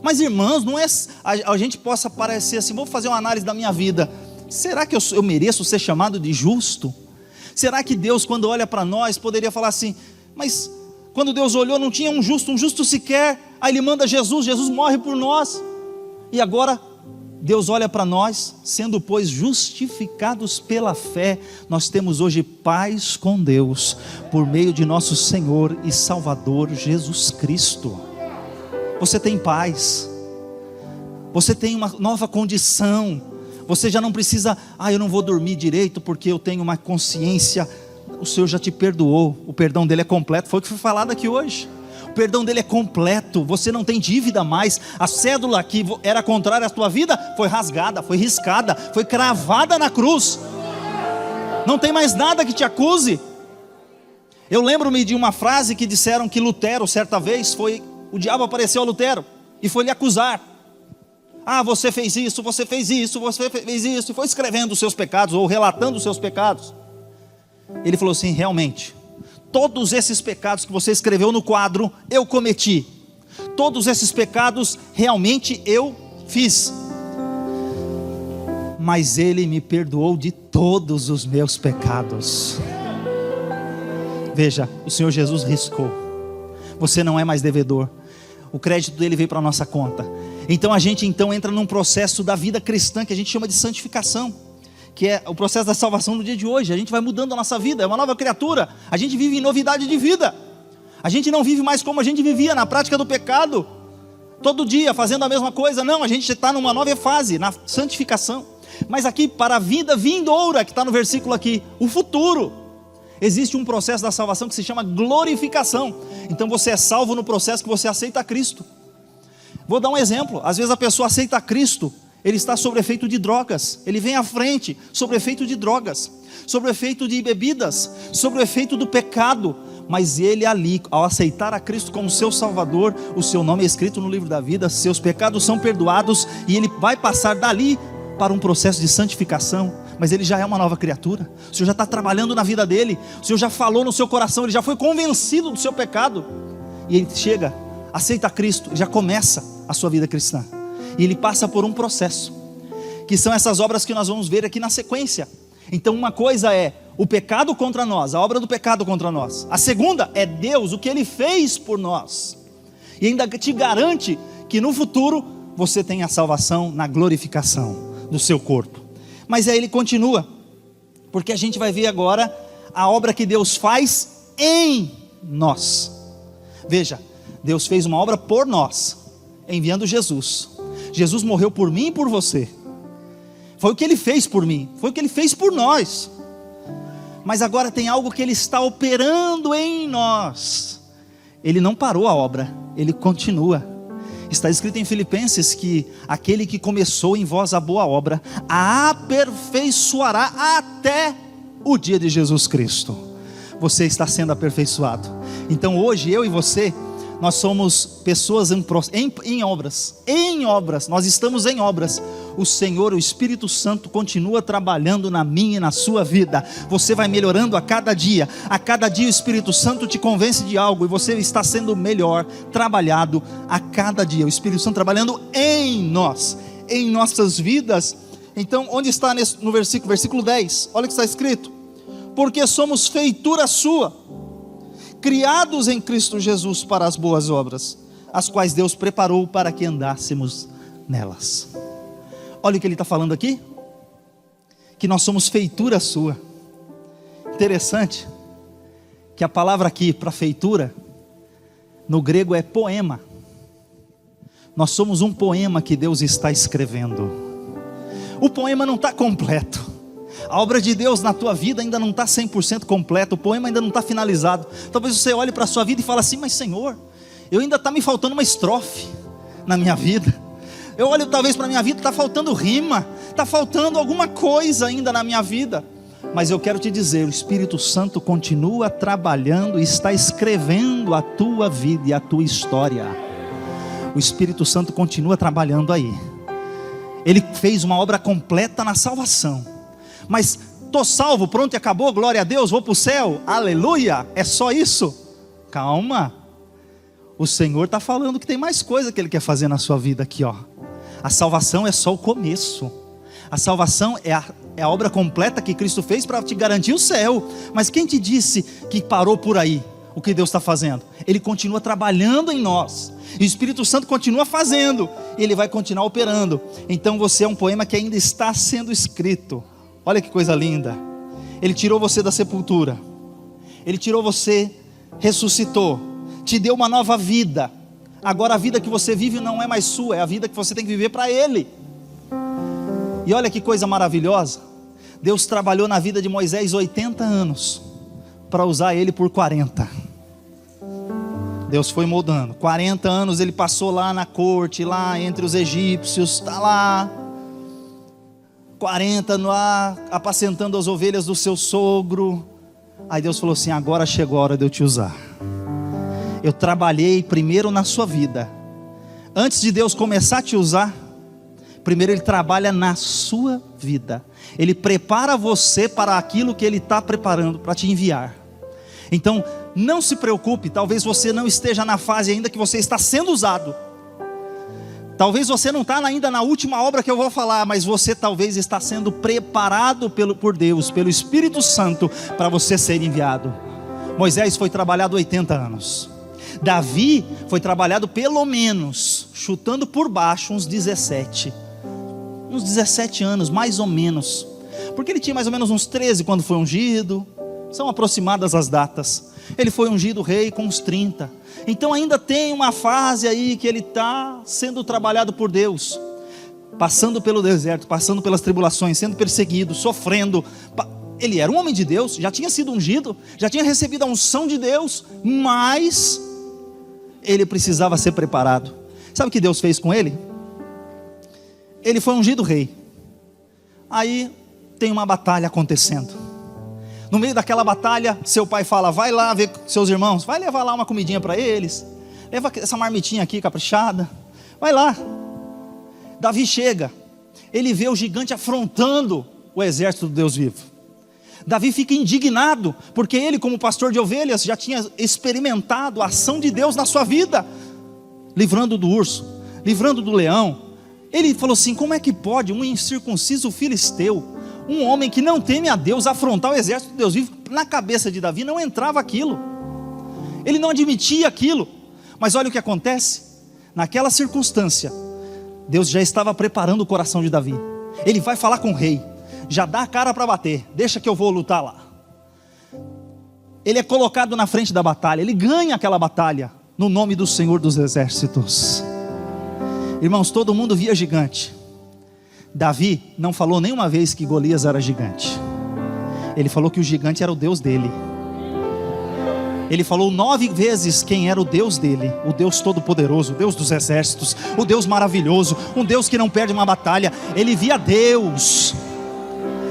Mas irmãos, não é a gente possa parecer assim, vou fazer uma análise da minha vida. Será que eu mereço ser chamado de justo? Será que Deus, quando olha para nós, poderia falar assim, mas quando Deus olhou não tinha um justo sequer, aí Ele manda Jesus morre por nós, e agora Deus olha para nós, sendo pois justificados pela fé, nós temos hoje paz com Deus, por meio de nosso Senhor e Salvador Jesus Cristo. Você tem paz, você tem uma nova condição, você já não precisa, eu não vou dormir direito porque eu tenho uma consciência. O Senhor já te perdoou, o perdão dele é completo, foi o que foi falado aqui hoje. O perdão dele é completo, você não tem dívida mais. A cédula que era contrária à tua vida foi rasgada, foi riscada, foi cravada na cruz. Não tem mais nada que te acuse. Eu lembro-me de uma frase que disseram que Lutero, certa vez, o diabo apareceu a Lutero e foi lhe acusar. Você fez isso, você fez isso, você fez isso, e foi escrevendo os seus pecados, ou relatando os seus pecados. Ele falou assim, realmente, todos esses pecados que você escreveu no quadro, eu cometi. Todos esses pecados, realmente eu fiz. Mas Ele me perdoou de todos os meus pecados. Veja, o Senhor Jesus riscou. Você não é mais devedor. O crédito dele veio para a nossa conta. Então a gente entra num processo da vida cristã que a gente chama de santificação, que é o processo da salvação no dia de hoje. A gente vai mudando a nossa vida, é uma nova criatura. A gente vive em novidade de vida. A gente não vive mais como a gente vivia na prática do pecado, todo dia fazendo a mesma coisa. Não, a gente está numa nova fase, na santificação. Mas aqui para a vida vindoura, que está no versículo aqui, o futuro, existe um processo da salvação que se chama glorificação. Então você é salvo no processo que você aceita Cristo. Vou dar um exemplo. Às vezes a pessoa aceita Cristo, ele está sob efeito de drogas, ele vem à frente sob efeito de drogas, sob efeito de bebidas, sob o efeito do pecado. Mas ele ali, ao aceitar a Cristo como seu Salvador, o seu nome é escrito no livro da vida, seus pecados são perdoados, e ele vai passar dali para um processo de santificação. Mas ele já é uma nova criatura. O Senhor já está trabalhando na vida dele, o Senhor já falou no seu coração, ele já foi convencido do seu pecado, e ele chega, aceita Cristo, já começa a sua vida cristã, e ele passa por um processo, que são essas obras que nós vamos ver aqui na sequência. Então uma coisa é o pecado contra nós, a obra do pecado contra nós. A segunda é Deus, o que Ele fez por nós, e ainda te garante que no futuro você tem a salvação na glorificação do seu corpo. Mas aí ele continua, porque a gente vai ver agora a obra que Deus faz em nós. Veja, Deus fez uma obra por nós, enviando Jesus. Jesus morreu por mim e por você. Foi o que Ele fez por mim, foi o que Ele fez por nós. Mas agora tem algo que Ele está operando em nós. Ele não parou a obra, Ele continua. Está escrito em Filipenses que aquele que começou em vós a boa obra, a aperfeiçoará até o dia de Jesus Cristo. Você está sendo aperfeiçoado. Então hoje eu e você, Nós somos pessoas em obras, nós estamos em obras. O Senhor, o Espírito Santo continua trabalhando na minha e na sua vida. Você vai melhorando a cada dia o Espírito Santo te convence de algo, e você está sendo melhor, trabalhado a cada dia, o Espírito Santo trabalhando em nós, em nossas vidas. Então, onde está no versículo 10, olha o que está escrito: porque somos feitura sua, criados em Cristo Jesus para as boas obras, as quais Deus preparou para que andássemos nelas. Olha o que ele está falando aqui, que nós somos feitura sua. Interessante, que a palavra aqui para feitura, no grego é poema. Nós somos um poema que Deus está escrevendo. O poema não está completo, a obra de Deus na tua vida ainda não está 100% completa, o poema ainda não está finalizado. Talvez você olhe para a sua vida e fale assim: mas Senhor, eu ainda está me faltando uma estrofe na minha vida. Eu olho talvez para a minha vida, está faltando rima, está faltando alguma coisa ainda na minha vida. Mas eu quero te dizer, o Espírito Santo continua trabalhando e está escrevendo a tua vida e a tua história. O Espírito Santo continua trabalhando aí. Ele fez uma obra completa na salvação. Mas estou salvo, pronto e acabou, glória a Deus, vou para o céu, aleluia, é só isso? Calma, o Senhor está falando que tem mais coisa que Ele quer fazer na sua vida aqui, ó. A salvação é só o começo. A salvação é a obra completa que Cristo fez para te garantir o céu. Mas quem te disse que parou por aí? O que Deus está fazendo? Ele continua trabalhando em nós, e o Espírito Santo continua fazendo, e Ele vai continuar operando. Então você é um poema que ainda está sendo escrito. Olha que coisa linda. Ele tirou você da sepultura, Ele tirou você, ressuscitou, te deu uma nova vida. Agora a vida que você vive não é mais sua, é a vida que você tem que viver para Ele. E olha que coisa maravilhosa. Deus trabalhou na vida de Moisés 80 anos para usar ele por 40. Deus foi moldando. 40 anos ele passou lá na corte, lá entre os egípcios, está lá 40 lá apacentando as ovelhas do seu sogro. Aí Deus falou assim: agora chegou a hora de eu te usar. Eu trabalhei primeiro na sua vida. Antes de Deus começar a te usar, primeiro Ele trabalha na sua vida. Ele prepara você para aquilo que Ele está preparando para te enviar. Então não se preocupe, talvez você não esteja na fase ainda que você está sendo usado. Talvez você não está ainda na última obra que eu vou falar, mas você talvez está sendo preparado por Deus, pelo Espírito Santo, para você ser enviado. Moisés foi trabalhado 80 anos. Davi foi trabalhado pelo menos, chutando por baixo, uns 17 anos, mais ou menos. Porque ele tinha mais ou menos uns 13 quando foi ungido. São aproximadas as datas. Ele foi ungido rei com uns 30. Então ainda tem uma fase aí que ele está sendo trabalhado por Deus, passando pelo deserto, passando pelas tribulações, sendo perseguido, sofrendo. Ele era um homem de Deus, já tinha sido ungido, já tinha recebido a unção de Deus, mas ele precisava ser preparado. Sabe o que Deus fez com ele? Ele foi ungido rei. Aí tem uma batalha acontecendo. No meio daquela batalha, seu pai fala: vai lá ver seus irmãos, vai levar lá uma comidinha para eles, leva essa marmitinha aqui caprichada, vai lá. Davi chega, ele vê o gigante afrontando o exército do Deus vivo. Davi fica indignado, porque ele, como pastor de ovelhas, já tinha experimentado a ação de Deus na sua vida, livrando do urso, livrando do leão. Ele falou assim: como é que pode um incircunciso filisteu, um homem que não teme a Deus, afrontar o exército de Deus vivo? Na cabeça de Davi não entrava aquilo, ele não admitia aquilo. Mas olha o que acontece, naquela circunstância, Deus já estava preparando o coração de Davi. Ele vai falar com o rei, já dá a cara para bater, deixa que eu vou lutar lá. Ele é colocado na frente da batalha, ele ganha aquela batalha, no nome do Senhor dos Exércitos. Irmãos, todo mundo via gigante. Davi não falou nenhuma vez que Golias era gigante. Ele falou que o gigante era o Deus dele. Ele falou 9 vezes quem era o Deus dele: o Deus Todo-Poderoso, o Deus dos Exércitos, o Deus maravilhoso, um Deus que não perde uma batalha. Ele via Deus.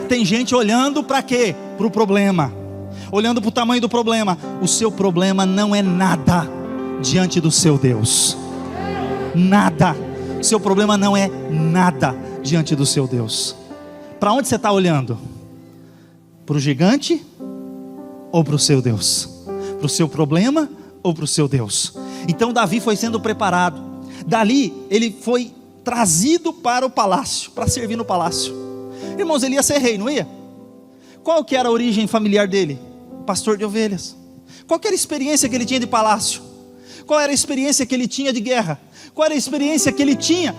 Tem gente olhando para quê? Para o problema, olhando para o tamanho do problema. O seu problema não é nada diante do seu Deus. Nada. Seu problema não é nada diante do seu Deus. Para onde você está olhando? Para o gigante ou para o seu Deus? Para o seu problema ou para o seu Deus? Então Davi foi sendo preparado. Dali ele foi trazido para o palácio, para servir no palácio. Irmãos, ele ia ser rei, não ia? Qual que era a origem familiar dele? Pastor de ovelhas. Qual que era a experiência que ele tinha de palácio? Qual era a experiência que ele tinha de guerra? Qual era a experiência que ele tinha?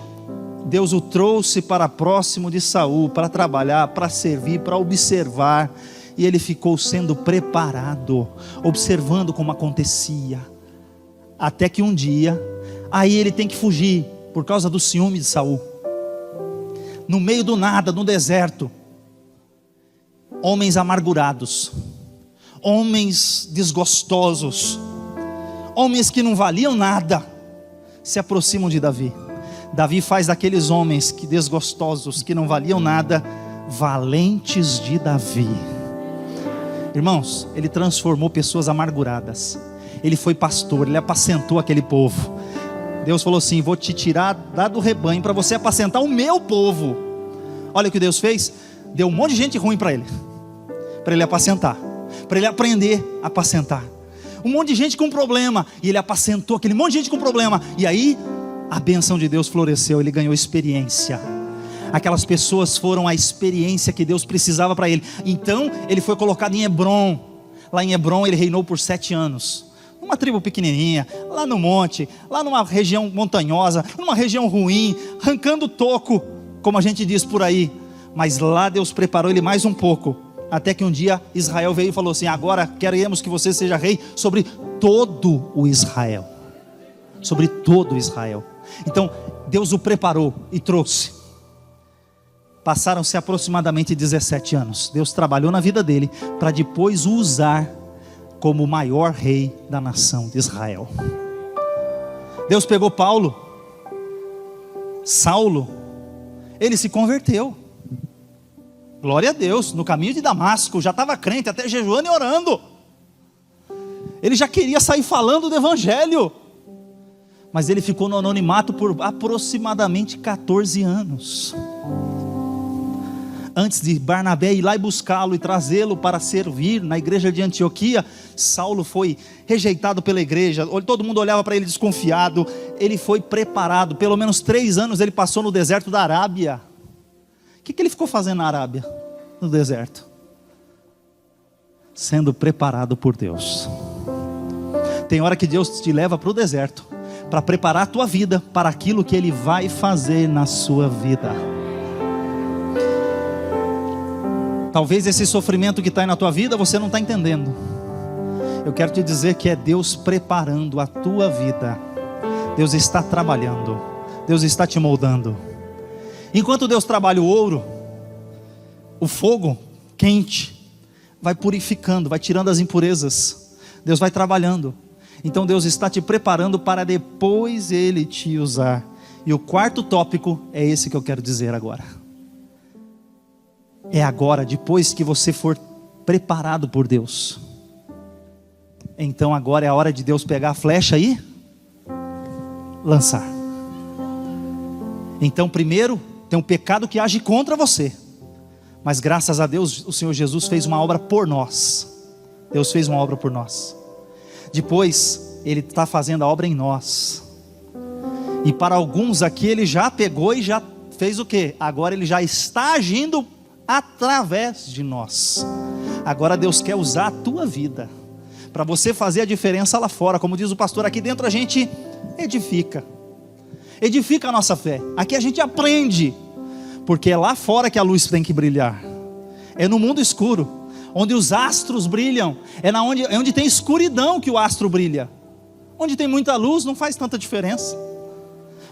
Deus o trouxe para próximo de Saul, para trabalhar, para servir, para observar. E ele ficou sendo preparado, observando como acontecia. Até que um dia, aí ele tem que fugir, por causa do ciúme de Saul. No meio do nada, no deserto, homens amargurados, homens desgostosos, homens que não valiam nada, se aproximam de Davi. Davi faz daqueles homens que desgostosos, que não valiam nada, valentes de Davi. Irmãos, ele transformou pessoas amarguradas. Ele foi pastor, ele apacentou aquele povo. Deus falou assim: vou te tirar lá do rebanho para você apacentar o meu povo. Olha o que Deus fez. Deu um monte de gente ruim para ele apacentar, para ele aprender a apacentar. Um monte de gente com problema, e ele apacentou aquele monte de gente com problema. E aí a bênção de Deus floresceu, ele ganhou experiência. Aquelas pessoas foram a experiência que Deus precisava para ele. Então ele foi colocado em Hebrom. Lá em Hebrom ele reinou por 7 anos. Uma tribo pequenininha, lá no monte, lá numa região montanhosa, numa região ruim, arrancando toco, como a gente diz por aí. Mas lá Deus preparou ele mais um pouco, até que um dia Israel veio e falou assim: agora queremos que você seja rei sobre todo o Israel. Sobre todo o Israel. Então Deus o preparou e trouxe. Passaram-se aproximadamente 17 anos. Deus trabalhou na vida dele para depois o usar como o maior rei da nação de Israel. Deus pegou Paulo, Saulo, ele se converteu. Glória a Deus, no caminho de Damasco, já estava crente, até jejuando e orando. Ele já queria sair falando do evangelho. Mas ele ficou no anonimato por aproximadamente 14 anos. Antes de Barnabé ir lá e buscá-lo e trazê-lo para servir na igreja de Antioquia, Saulo foi rejeitado pela igreja, todo mundo olhava para ele desconfiado. Ele foi preparado, pelo menos 3 anos ele passou no deserto da Arábia. O que ele ficou fazendo na Arábia, no deserto? Sendo preparado por Deus. Tem hora que Deus te leva para o deserto, para preparar a tua vida para aquilo que Ele vai fazer na sua vida. Talvez esse sofrimento que está aí na tua vida, você não está entendendo. Eu quero te dizer que é Deus preparando a tua vida. Deus está trabalhando, Deus está te moldando. Enquanto Deus trabalha o ouro, o fogo quente vai purificando, vai tirando as impurezas. Deus vai trabalhando. Então Deus está te preparando para depois Ele te usar. E o quarto tópico é esse que eu quero dizer agora. É agora, depois que você for preparado por Deus, então agora é a hora de Deus pegar a flecha e lançar. Então primeiro tem um pecado que age contra você, mas graças a Deus o Senhor Jesus fez uma obra por nós. Deus fez uma obra por nós. Depois Ele está fazendo a obra em nós. E para alguns aqui Ele já pegou e já fez o quê? Agora Ele já está agindo através de nós. Agora Deus quer usar a tua vida para você fazer a diferença lá fora. Como diz o pastor, aqui dentro a gente edifica a nossa fé. Aqui a gente aprende, porque é lá fora que a luz tem que brilhar. É no mundo escuro, onde os astros brilham. É onde tem escuridão que o astro brilha. Onde tem muita luz não faz tanta diferença.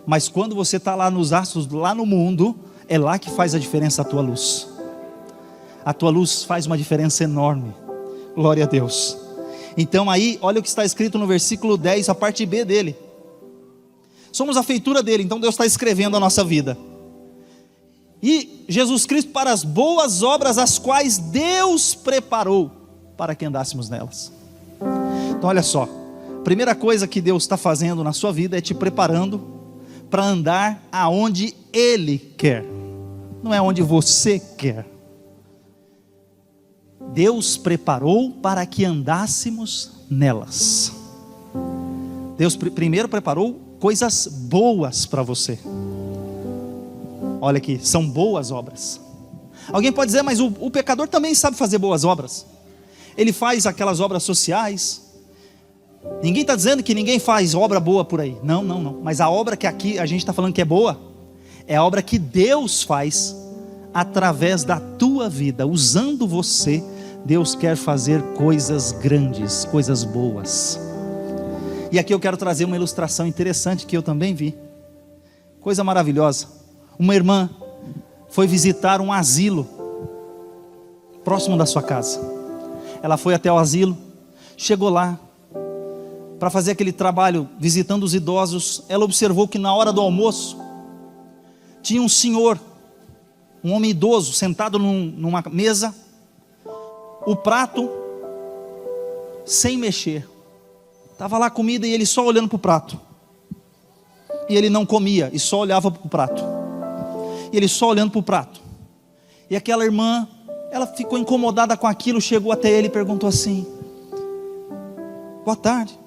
Mas quando você está lá nos astros, lá no mundo, é lá que faz a diferença a tua luz. A tua luz faz uma diferença enorme. Glória a Deus. Então aí, olha o que está escrito no versículo 10, a parte B dele. Somos a feitura dele, então Deus está escrevendo a nossa vida. E Jesus Cristo para as boas obras, as quais Deus preparou para que andássemos nelas. Então olha só, primeira coisa que Deus está fazendo na sua vida é te preparando para andar aonde Ele quer, não é onde você quer. Deus preparou para que andássemos nelas. Deus primeiro preparou coisas boas para você. Olha aqui, são boas obras. Alguém pode dizer, mas o pecador também sabe fazer boas obras. Ele faz aquelas obras sociais. Ninguém está dizendo que ninguém faz obra boa por aí. Não. Mas a obra que aqui a gente está falando que é boa, é a obra que Deus faz através da tua vida. Usando você, Deus quer fazer coisas grandes, coisas boas. E aqui eu quero trazer uma ilustração interessante que eu também vi. Coisa maravilhosa. Uma irmã foi visitar um asilo próximo da sua casa. Ela foi até o asilo, chegou lá para fazer aquele trabalho visitando os idosos. Ela observou que na hora do almoço tinha um senhor, um homem idoso, sentado numa mesa, o prato sem mexer. Estava lá a comida e ele só olhando para o prato. E ele não comia e só olhava para o prato. E ele só olhando para o prato. E aquela irmã, ela ficou incomodada com aquilo, chegou até ele e perguntou assim: boa tarde,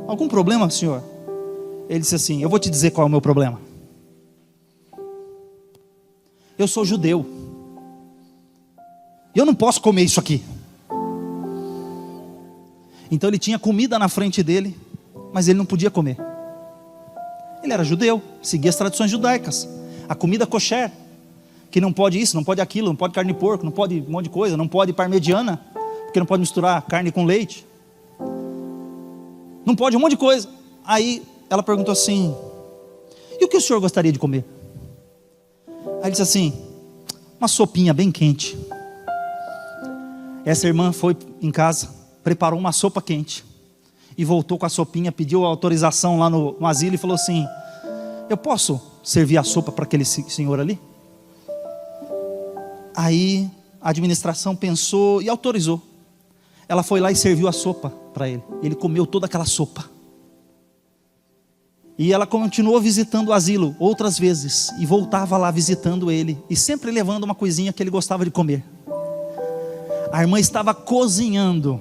algum problema, senhor? Ele disse assim: eu vou te dizer qual é o meu problema. Eu sou judeu. Eu não posso comer isso aqui. Então ele tinha comida na frente dele, mas ele não podia comer. Ele era judeu, seguia as tradições judaicas. A comida kosher, que não pode isso, não pode aquilo, não pode carne de porco, não pode um monte de coisa, não pode parmegiana, porque não pode misturar carne com leite. Não pode um monte de coisa. Aí ela perguntou assim: e o que o senhor gostaria de comer? Aí ele disse assim: uma sopinha bem quente. Essa irmã foi em casa, preparou uma sopa quente e voltou com a sopinha, pediu autorização lá no asilo e falou assim: eu posso servir a sopa para aquele senhor ali? Aí a administração pensou e autorizou. Ela foi lá e serviu a sopa para ele. Ele comeu toda aquela sopa. E ela continuou visitando o asilo outras vezes e voltava lá visitando ele e sempre levando uma coisinha que ele gostava de comer. A irmã estava cozinhando.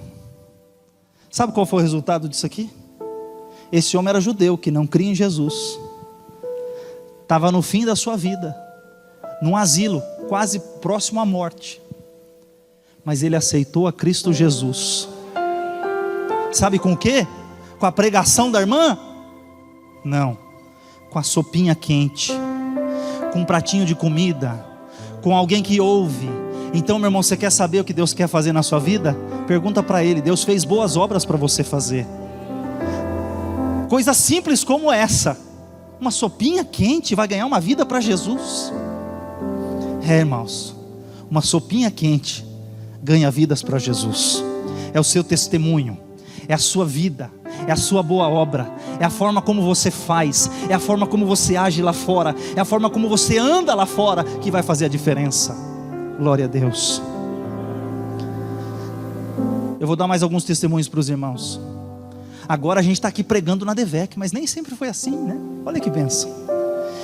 Sabe qual foi o resultado disso aqui? Esse homem era judeu, que não cria em Jesus. Estava no fim da sua vida, num asilo, quase próximo à morte. Mas ele aceitou a Cristo Jesus. Sabe com o quê? Com a pregação da irmã? Não. Com a sopinha quente, com um pratinho de comida, com alguém que ouve. Então, meu irmão, você quer saber o que Deus quer fazer na sua vida? Pergunta para Ele. Deus fez boas obras para você fazer. Coisa simples como essa. Uma sopinha quente vai ganhar uma vida para Jesus. Irmãos, uma sopinha quente ganha vidas para Jesus. É o seu testemunho, é a sua vida, é a sua boa obra, é a forma como você faz, é a forma como você age lá fora, é a forma como você anda lá fora que vai fazer a diferença. Glória a Deus. Eu vou dar mais alguns testemunhos para os irmãos. Agora a gente está aqui pregando na DEVEC, mas nem sempre foi assim, né? Olha que bênção.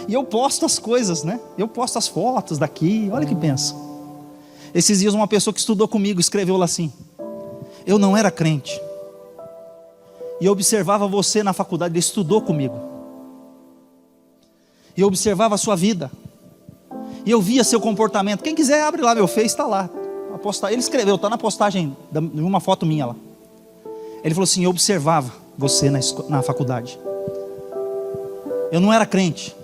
E eu posto as coisas, né? Eu posto as fotos daqui, olha que bênção. Esses dias uma pessoa que estudou comigo escreveu lá assim: eu não era crente, e eu observava você na faculdade. Ele estudou comigo, e eu observava a sua vida, e eu via seu comportamento. Quem quiser abre lá meu Face, está lá. Ele escreveu, está na postagem de uma foto minha lá. Ele falou assim: eu observava você na faculdade. Eu não era crente,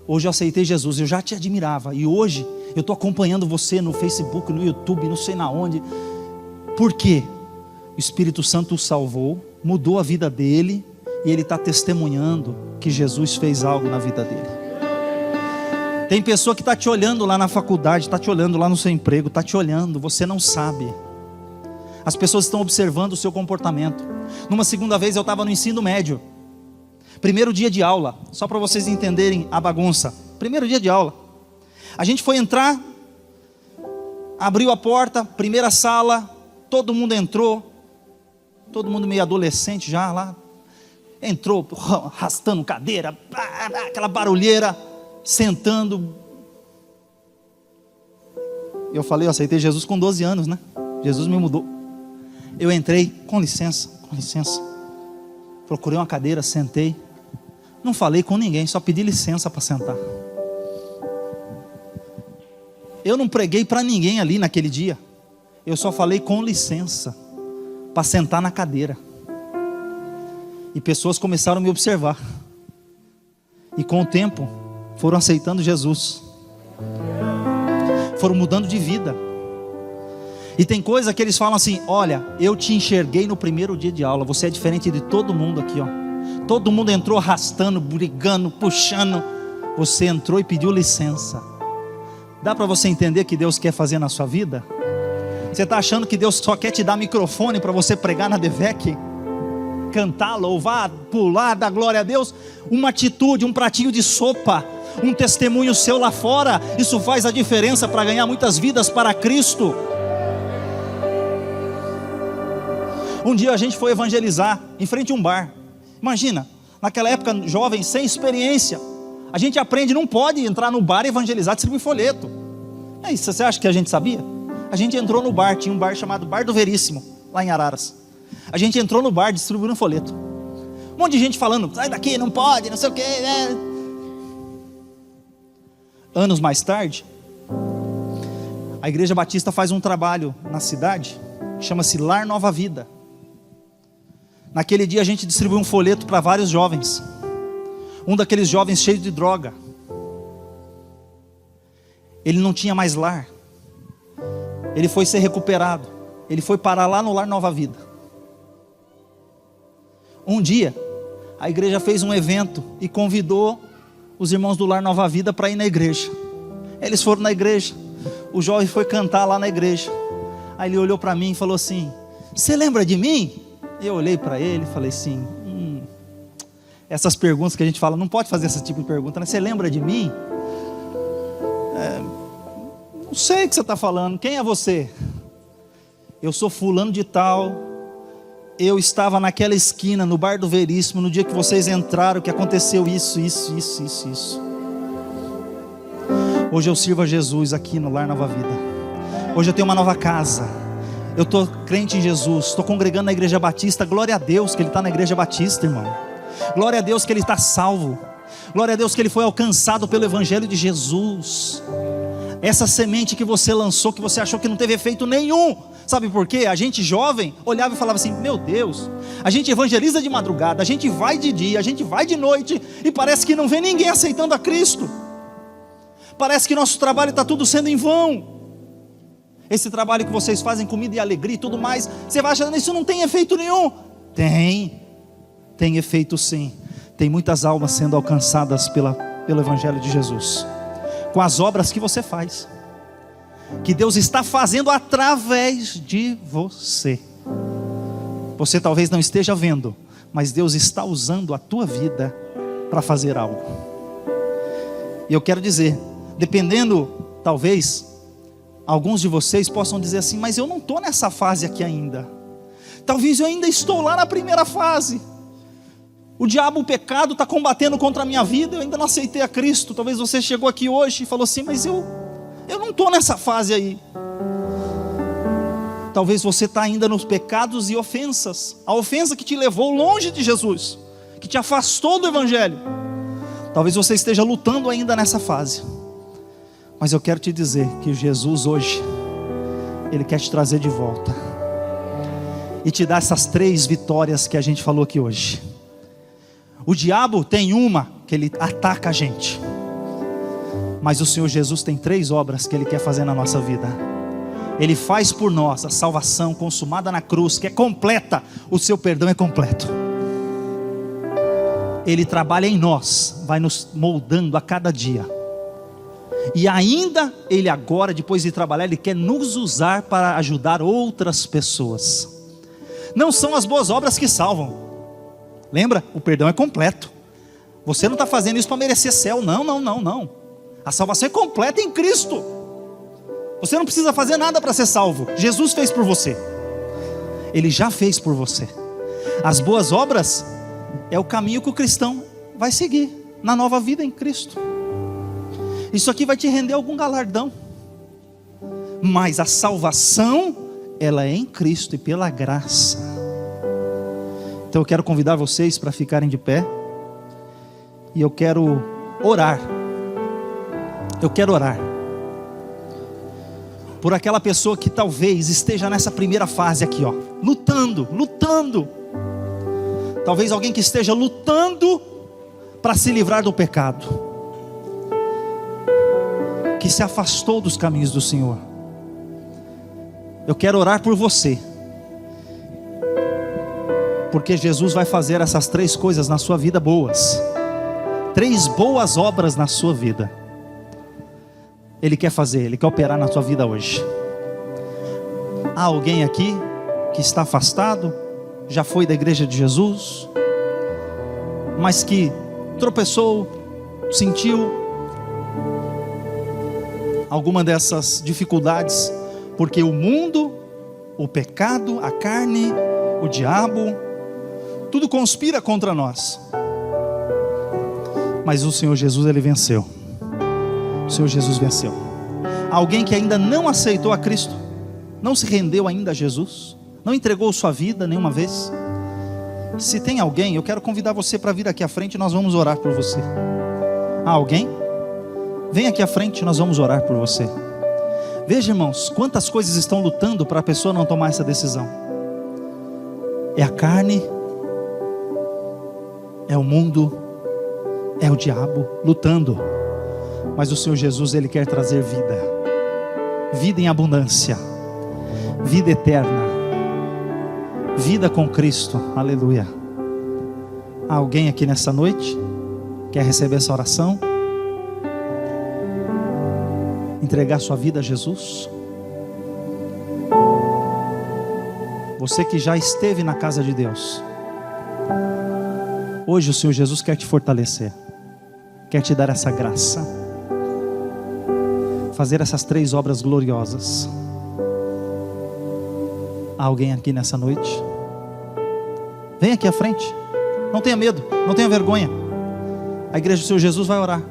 hoje eu aceitei Jesus, eu já te admirava, e hoje eu estou acompanhando você no Facebook, no YouTube, não sei na onde. Por quê? O Espírito Santo o salvou, mudou a vida dele, e ele está testemunhando que Jesus fez algo na vida dele. Tem pessoa que está te olhando lá na faculdade, está te olhando lá no seu emprego, está te olhando, você não sabe. As pessoas estão observando o seu comportamento. Numa segunda vez eu estava no ensino médio, primeiro dia de aula, só para vocês entenderem a bagunça. Primeiro dia de aula, a gente foi entrar, abriu a porta, primeira sala, todo mundo entrou, todo mundo meio adolescente já lá, entrou arrastando cadeira, aquela barulheira, sentando. Eu falei, eu aceitei Jesus com 12 anos, né? Jesus me mudou. Eu entrei, com licença. Procurei uma cadeira, sentei. Não falei com ninguém, só pedi licença para sentar. Eu não preguei para ninguém ali naquele dia. Eu só falei com licença para sentar na cadeira. E pessoas começaram a me observar. E com o tempo foram aceitando Jesus. Foram mudando de vida. E tem coisa que eles falam assim: olha, eu te enxerguei no primeiro dia de aula, você é diferente de todo mundo aqui, ó. Todo mundo entrou arrastando, brigando, puxando. Você entrou e pediu licença. Dá para você entender que Deus quer fazer na sua vida? Você está achando que Deus só quer te dar microfone para você pregar na DEVEC? Cantar, louvar, pular, dar glória a Deus? Uma atitude, um pratinho de sopa, um testemunho seu lá fora, isso faz a diferença para ganhar muitas vidas para Cristo. Um dia a gente foi evangelizar em frente a um bar. Imagina, naquela época, jovem, sem experiência, a gente aprende, não pode entrar no bar e evangelizar, distribuir folheto. É isso, você acha que a gente sabia? A gente entrou no bar, tinha um bar chamado Bar do Veríssimo, lá em Araras. A gente entrou no bar, distribuindo folheto. Um monte de gente falando, sai daqui, não pode, não sei o quê. Anos mais tarde, a Igreja Batista faz um trabalho na cidade, chama-se Lar Nova Vida. Naquele dia a gente distribuiu um folheto para vários jovens. Um daqueles jovens cheio de droga. Ele não tinha mais lar. Ele foi ser recuperado. Ele foi parar lá no Lar Nova Vida. Um dia, a igreja fez um evento e convidou os irmãos do Lar Nova Vida para ir na igreja. Eles foram na igreja. O jovem foi cantar lá na igreja. Aí ele olhou para mim e falou assim: você lembra de mim? Eu olhei para ele e falei assim: essas perguntas que a gente fala, não pode fazer esse tipo de pergunta, né? Você lembra de mim? Não sei o que você está falando. Quem é você? Eu sou fulano de tal. Eu estava naquela esquina, no Bar do Veríssimo, no dia que vocês entraram, que aconteceu isso. Hoje eu sirvo a Jesus aqui no Lar Nova Vida. Hoje eu tenho uma nova casa. Eu estou crente em Jesus, estou congregando na Igreja Batista. Glória a Deus que ele está na Igreja Batista, irmão. Glória a Deus que ele está salvo. Glória a Deus que ele foi alcançado pelo Evangelho de Jesus. Essa semente que você lançou, que você achou que não teve efeito nenhum, sabe por quê? A gente jovem olhava e falava assim: meu Deus, a gente evangeliza de madrugada, a gente vai de dia, a gente vai de noite, e parece que não vê ninguém aceitando a Cristo. Parece que nosso trabalho está tudo sendo em vão. Esse trabalho que vocês fazem, comida e alegria e tudo mais, você vai achando, isso não tem efeito nenhum. Tem efeito sim. Tem muitas almas sendo alcançadas pelo Evangelho de Jesus, com as obras que você faz, que Deus está fazendo através de você. Você talvez não esteja vendo, mas Deus está usando a tua vida para fazer algo. E eu quero dizer, dependendo, talvez alguns de vocês possam dizer assim: mas eu não estou nessa fase aqui ainda. Talvez eu ainda estou lá na primeira fase. O diabo, o pecado está combatendo contra a minha vida, eu ainda não aceitei a Cristo. Talvez você chegou aqui hoje e falou assim: mas eu não estou nessa fase aí. Talvez você está ainda nos pecados e ofensas. A ofensa que te levou longe de Jesus, que te afastou do Evangelho. Talvez você esteja lutando ainda nessa fase. Mas eu quero te dizer que Jesus hoje, Ele quer te trazer de volta e te dar essas 3 vitórias que a gente falou aqui hoje. O diabo tem uma, que ele ataca a gente, mas o Senhor Jesus tem 3 obras que Ele quer fazer na nossa vida. Ele faz por nós a salvação consumada na cruz, que é completa. O seu perdão é completo. Ele trabalha em nós, vai nos moldando a cada dia. E ainda Ele agora, depois de trabalhar, Ele quer nos usar para ajudar outras pessoas. Não são as boas obras que salvam. Lembra? O perdão é completo. Você não está fazendo isso para merecer céu. Não. A salvação é completa em Cristo. Você não precisa fazer nada para ser salvo. Jesus fez por você. Ele já fez por você. As boas obras, é o caminho que o cristão vai seguir na nova vida em Cristo. Isso aqui vai te render algum galardão, mas a salvação, ela é em Cristo e pela graça. Então eu quero convidar vocês para ficarem de pé, e eu quero orar. Eu quero orar por aquela pessoa que talvez esteja nessa primeira fase aqui, ó, lutando. Talvez alguém que esteja lutando para se livrar do pecado, que se afastou dos caminhos do Senhor. Eu quero orar por você, porque Jesus vai fazer essas 3 coisas na sua vida boas, 3 boas obras na sua vida. Ele quer fazer, Ele quer operar na sua vida hoje. Há alguém aqui que está afastado, já foi da igreja de Jesus, mas que tropeçou, sentiu alguma dessas dificuldades, porque o mundo, o pecado, a carne, o diabo, tudo conspira contra nós. Mas o Senhor Jesus, Ele venceu. O Senhor Jesus venceu. Alguém que ainda não aceitou a Cristo, não se rendeu ainda a Jesus, não entregou sua vida nenhuma vez. Se tem alguém, eu quero convidar você para vir aqui à frente, nós vamos orar por você. Há alguém? Vem aqui à frente, nós vamos orar por você. Veja, irmãos, quantas coisas estão lutando para a pessoa não tomar essa decisão. É a carne, é o mundo, é o diabo lutando. Mas o Senhor Jesus, Ele quer trazer vida, vida em abundância, vida eterna, vida com Cristo. Aleluia. Há alguém aqui nessa noite quer receber essa oração, entregar sua vida a Jesus? Você que já esteve na casa de Deus, hoje o Senhor Jesus quer te fortalecer, quer te dar essa graça, fazer essas 3 obras gloriosas. Há alguém aqui nessa noite? Vem aqui à frente, não tenha medo, não tenha vergonha. A igreja do Senhor Jesus vai orar,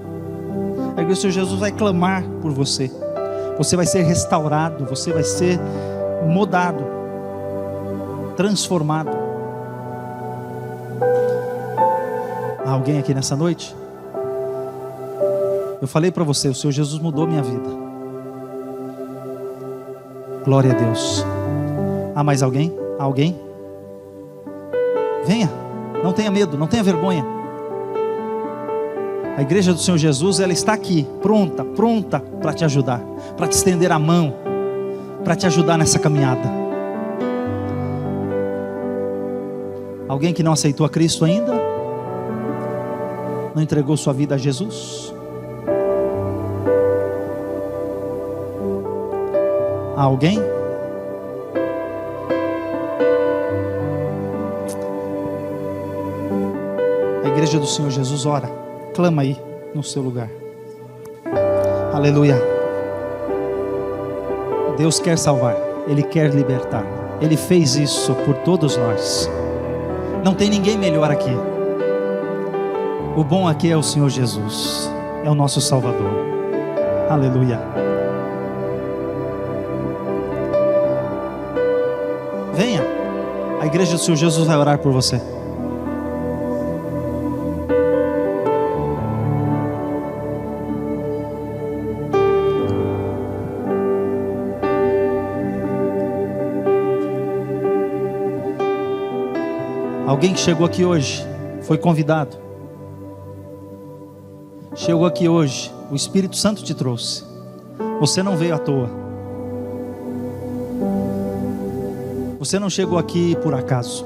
a igreja do Senhor Jesus vai clamar por você. Você vai ser restaurado, você vai ser mudado, transformado. Há alguém aqui nessa noite? Eu falei para você, o Senhor Jesus mudou minha vida. Glória a Deus. Há mais alguém? Há alguém? Venha, não tenha medo, não tenha vergonha. A igreja do Senhor Jesus, ela está aqui, pronta para te ajudar, para te estender a mão, para te ajudar nessa caminhada. Alguém que não aceitou a Cristo ainda? Não entregou sua vida a Jesus? Há alguém? A igreja do Senhor Jesus ora, clama aí no seu lugar. Aleluia. Deus quer salvar, Ele quer libertar. Ele fez isso por todos nós. Não tem ninguém melhor aqui. O bom aqui é o Senhor Jesus, é o nosso Salvador. Aleluia. Venha, a igreja do Senhor Jesus vai orar por você. Alguém que chegou aqui hoje, foi convidado, chegou aqui hoje, o Espírito Santo te trouxe, você não veio à toa. Você não chegou aqui por acaso.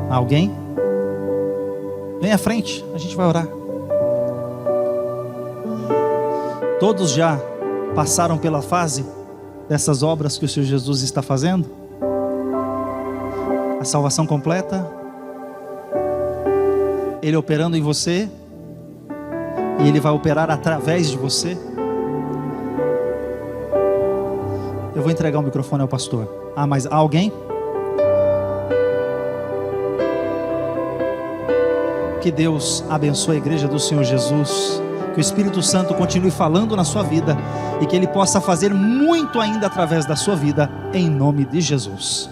Alguém? Vem à frente, a gente vai orar. Todos já passaram pela fase dessas obras que o Senhor Jesus está fazendo? A salvação completa, Ele operando em você, e Ele vai operar através de você. Eu vou entregar o microfone ao pastor. Ah, mas há alguém? Que Deus abençoe a igreja do Senhor Jesus, que o Espírito Santo continue falando na sua vida e que Ele possa fazer muito ainda através da sua vida, em nome de Jesus.